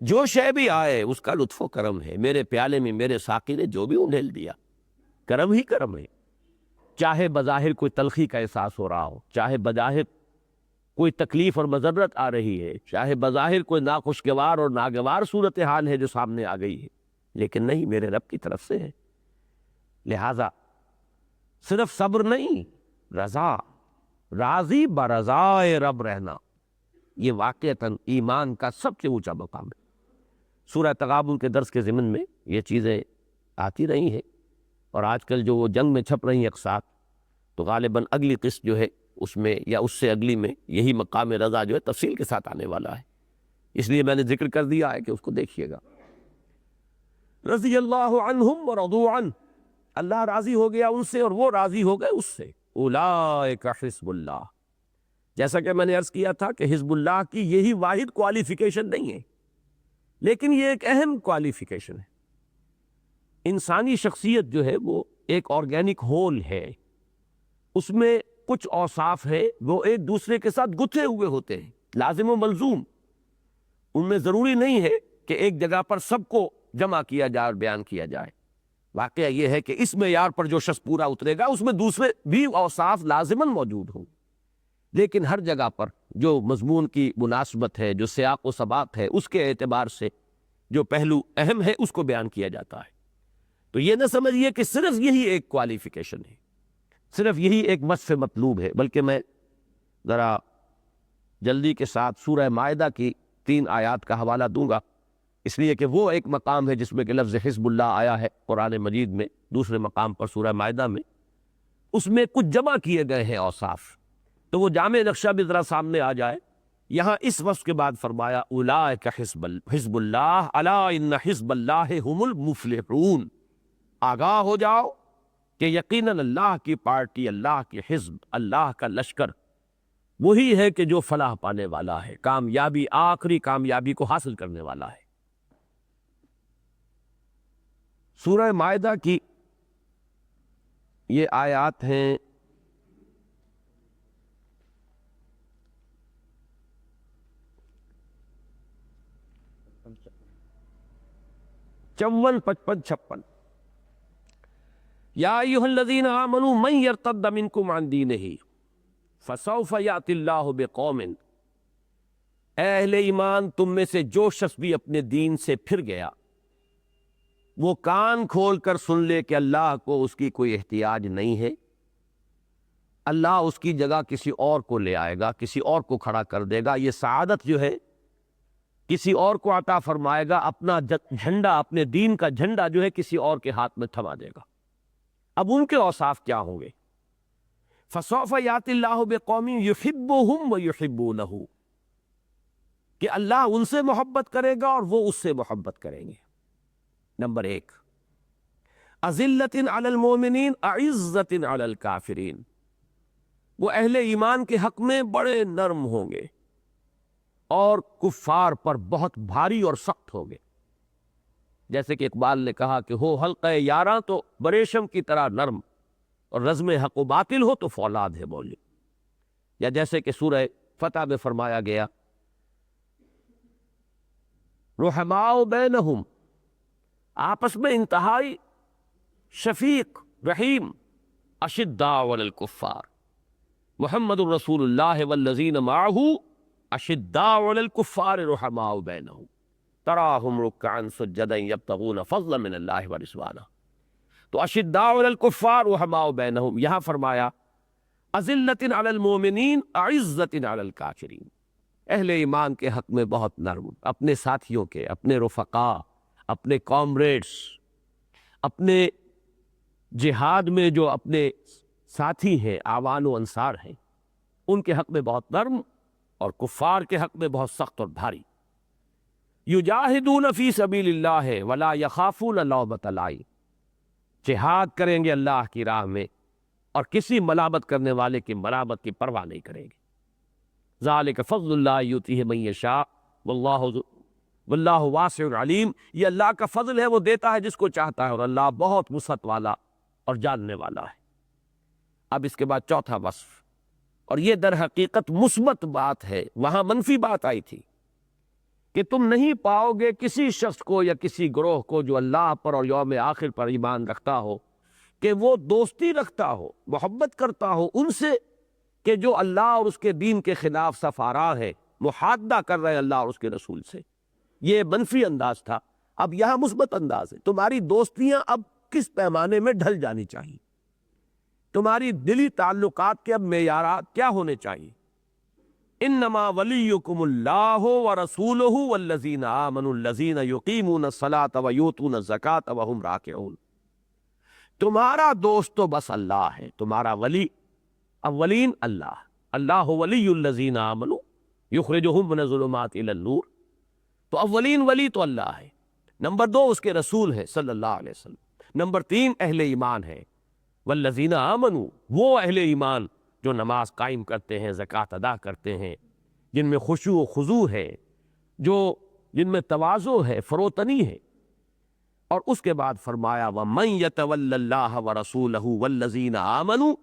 A: جو شے بھی آئے اس کا لطف و کرم ہے. میرے پیالے میں میرے ساقی نے جو بھی انڈیل دیا، کرم ہی کرم ہے. چاہے بظاہر کوئی تلخی کا احساس ہو رہا ہو، چاہے بظاہر کوئی تکلیف اور مضرت آ رہی ہے، چاہے بظاہر کوئی ناخوشگوار اور ناگوار صورتحال ہے جو سامنے آ گئی ہے، لیکن نہیں، میرے رب کی طرف سے ہے. لہذا صرف صبر نہیں، رضا، راضی برضائے رب رہنا، یہ واقعتاً ایمان کا سب سے اونچا مقام ہے. سورہ تغابن کے درس کے ضمن میں یہ چیزیں آتی رہی ہیں، اور آج کل جو وہ جنگ میں چھپ رہی ہیں اقساط، تو غالباً اگلی قسط جو ہے اس میں یا اس سے اگلی میں یہی مقام رضا جو ہے تفصیل کے ساتھ آنے والا ہے. اس لیے میں نے ذکر کر دیا ہے کہ اس کو دیکھیے گا. رضی اللہ عنہم ورضوا عنہ، اللہ راضی ہو گیا ان سے اور وہ راضی ہو گئے اس سے. اولئک حزب اللہ. جیسا کہ میں نے عرض کیا تھا کہ حزب اللہ کی یہی واحد کوالیفیکیشن نہیں ہے، لیکن یہ ایک اہم کوالیفیکیشن ہے. انسانی شخصیت جو ہے وہ ایک آرگینک ہول ہے، اس میں کچھ اوصاف ہے وہ ایک دوسرے کے ساتھ گتھے ہوئے ہوتے ہیں، لازم و ملزوم. ان میں ضروری نہیں ہے کہ ایک جگہ پر سب کو جمع کیا جائے اور بیان کیا جائے. واقعہ یہ ہے کہ اس معیار پر جو شخص پورا اترے گا اس میں دوسرے بھی اوصاف لازماً موجود ہوں، لیکن ہر جگہ پر جو مضمون کی مناسبت ہے، جو سیاق و سباق ہے، اس کے اعتبار سے جو پہلو اہم ہے اس کو بیان کیا جاتا ہے. تو یہ نہ سمجھیے کہ صرف یہی ایک کوالیفیکیشن ہے، صرف یہی ایک وصف مطلوب ہے، بلکہ میں ذرا جلدی کے ساتھ سورہ مائدہ کی 3 آیات کا حوالہ دوں گا، اس لیے کہ وہ ایک مقام ہے جس میں کہ لفظ حزب اللہ آیا ہے قرآن مجید میں. دوسرے مقام پر سورہ مائدہ میں اس میں کچھ جمع کیے گئے ہیں اوصاف، تو وہ جامع نقشہ بھی ذرا سامنے آ جائے. یہاں اس وصف کے بعد فرمایا اولئک حزب اللہ الا ان حزب اللہ هم المفلحون. آگاہ ہو جاؤ کہ یقیناً اللہ کی پارٹی، اللہ کی حزب، اللہ کا لشکر وہی ہے کہ جو فلاح پانے والا ہے، کامیابی، آخری کامیابی کو حاصل کرنے والا ہے. سورہ مائدہ کی یہ آیات ہیں 54, 55, 56۔ یا ایھا الذین آمنوا من یرتد منکم عن دینہ فسوف یأتی اللہ بقوم، اے اہل ایمان تم میں سے جو شخص بھی اپنے دین سے پھر گیا وہ کان کھول کر سن لے کہ اللہ کو اس کی کوئی احتیاج نہیں ہے، اللہ اس کی جگہ کسی اور کو لے آئے گا، کسی اور کو کھڑا کر دے گا۔ یہ سعادت جو ہے کسی اور کو عطا فرمائے گا، اپنا جھنڈا، اپنے دین کا جھنڈا جو ہے کسی اور کے ہاتھ میں تھما دے گا۔ اب ان کے اوصاف کیا ہوں گے؟ فسوف یأتی اللہ بقوم یحبہم ویحبونہ، کہ اللہ ان سے محبت کرے گا اور وہ اس سے محبت کریں گے۔ نمبر 1، اذلۃ علی المؤمنین اعزۃ علی الکافرین، وہ اہل ایمان کے حق میں بڑے نرم ہوں گے اور کفار پر بہت بھاری اور سخت ہوں گے۔ جیسے کہ اقبال نے کہا کہ ہو حلقہ یاراں تو بریشم کی طرح نرم، اور رزم حق و باطل ہو تو فولاد ہے بولی۔ یا جیسے کہ سورہ فتح میں فرمایا گیا رحماء بینہم، آپس میں انتہائی شفیق رحیم، اشداء علی الکفار، محمد الرسول اللہ والذین معہ اشداء علی الکفار رحماء بینہم تراہم رکعا سجدا یبتغون فضلا من اللہ ورضوانا۔ تو اشداء علی الکفار رحماء بینہم، یہاں فرمایا اذلۃ علی المؤمنین اعزۃ علی الکافرین، اہل ایمان کے حق میں بہت نرم، اپنے ساتھیوں کے، اپنے رفقاء، اپنے کامریڈس، اپنے جہاد میں جو اپنے ساتھی ہیں، اعوان و انصار ہیں، ان کے حق میں بہت نرم، اور کفار کے حق میں بہت سخت اور بھاری۔ یجاہدون فی سبیل اللہ ولا یخافون لومۃ لائم، جہاد کریں گے اللہ کی راہ میں اور کسی ملامت کرنے والے کی ملامت کی پرواہ نہیں کریں گے۔ ذالک فضل اللہ یؤتیہ من یشاء واللہ واسع علیم، یہ اللہ کا فضل ہے، وہ دیتا ہے جس کو چاہتا ہے، اور اللہ بہت وسعت والا اور جاننے والا ہے۔ اب اس کے بعد چوتھا وصف، اور یہ در حقیقت مثبت بات ہے، وہاں منفی بات آئی تھی کہ تم نہیں پاؤ گے کسی شخص کو یا کسی گروہ کو جو اللہ پر اور یوم آخر پر ایمان رکھتا ہو کہ وہ دوستی رکھتا ہو، محبت کرتا ہو ان سے کہ جو اللہ اور اس کے دین کے خلاف سفارا ہے، محادہ کر رہے اللہ اور اس کے رسول سے۔ یہ منفی انداز تھا، اب یہاں مثبت انداز ہے۔ تمہاری دوستیاں اب کس پیمانے میں ڈھل جانی چاہیے، تمہاری دلی تعلقات کے اب معیارات کیا ہونے چاہیے؟ انما ولیکم اللہ ورسولہ والذین آمنوا الذین یقیمون الصلاۃ ویؤتون الزکاۃ وہم راکعون، تمہارا دوست تو بس اللہ ہے، تمہارا ولی اولین اللہ، اللہ ولی الذین آمنوا یخرجہم من الظلمات الی النور، تو اولین ولی تو اللہ ہے۔ نمبر 2 اس کے رسول ہے صلی اللہ علیہ وسلم۔ نمبر 3 اہل ایمان ہے، والذین آمنوا، وہ اہل ایمان جو نماز قائم کرتے ہیں، زکوٰۃ ادا کرتے ہیں، جن میں خشوع و خضوع ہے، جن میں تواضع ہے، فروتنی ہے۔ اور اس کے بعد فرمایا وَمَن يَتَوَلَّ اللَّهَ وَرَسُولَهُ وَالَّذِينَ آمَنُوا،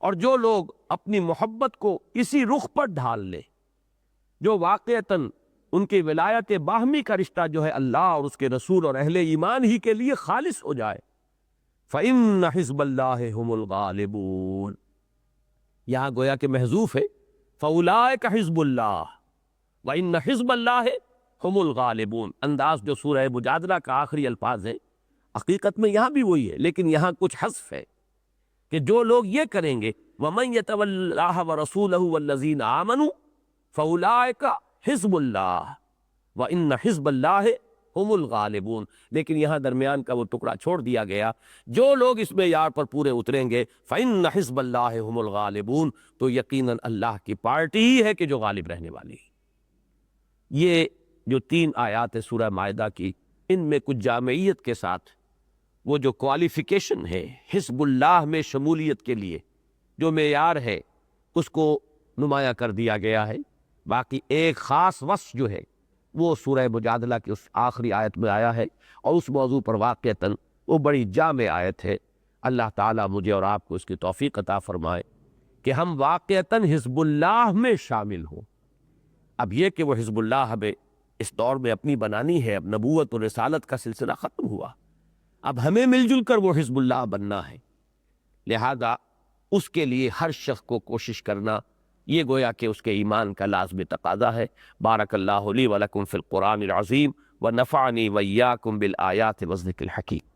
A: اور جو لوگ اپنی محبت کو اسی رخ پر ڈھال لے جو واقعتاً ان کی ولایت باہمی کا رشتہ جو ہے اللہ اور اس کے رسول اور اہل ایمان ہی کے لیے خالص ہو جائے، فَإِنَّ حِزْبَ اللَّهِ هُمُ الْغَالِبُونَ، یہاں گویا کہ محذوف ہے فَأُولَٰئِکَ حِزْبُ اللَّهِ وَإِنَّ حِزْبَ اللَّهِ هُمُ الْغَالِبُونَ، انداز جو سورہ مجادلہ کا آخری الفاظ ہے، حقیقت میں یہاں بھی وہی ہے، لیکن یہاں کچھ حذف ہے کہ جو لوگ یہ کریں گے وَمَن يَتَوَلَّ اللَّهَ وَرَسُولَهُ وَالَّذِينَ آمَنُوا فَأُولَٰئِکَ حِزْبُ اللَّهِ وَإِنَّ حِزْبَ اللَّهِ هُمُ الْغَالِبُونَ، لیکن یہاں درمیان کا وہ ٹکڑا چھوڑ دیا گیا، جو لوگ اس معیار پر پورے اتریں گے فَإِنَّ حِزْبَ اللَّهِ هُمُ الْغَالِبُونَ، تو یقیناً اللہ کی پارٹی ہی ہے کہ جو غالب رہنے والی ہے۔ یہ جو 3 آیات ہے سورہ مائدہ کی، ان میں کچھ جامعیت کے ساتھ وہ جو کوالیفیکیشن ہے حزب اللہ میں شمولیت کے لیے جو معیار ہے اس کو نمایاں کر دیا گیا ہے۔ باقی ایک خاص وصف جو ہے وہ سورہ مجادلہ کی اس آخری آیت میں آیا ہے، اور اس موضوع پر واقعتاً وہ بڑی جامع آیت ہے۔ اللہ تعالیٰ مجھے اور آپ کو اس کی توفیق عطا فرمائے کہ ہم واقعتاً حزب اللہ میں شامل ہوں۔ اب یہ کہ وہ حزب اللہ میں اس دور میں اپنی بنانی ہے، اب نبوت و رسالت کا سلسلہ ختم ہوا، اب ہمیں مل جل کر وہ حزب اللہ بننا ہے، لہذا اس کے لیے ہر شخص کو کوشش کرنا یہ گویا کہ اس کے ایمان کا لازمی تقاضا ہے۔ بارک اللہ لی ولکم فی القرآن العظیم ونفعنی وإیاکم بالآیات والذکر الحکیم۔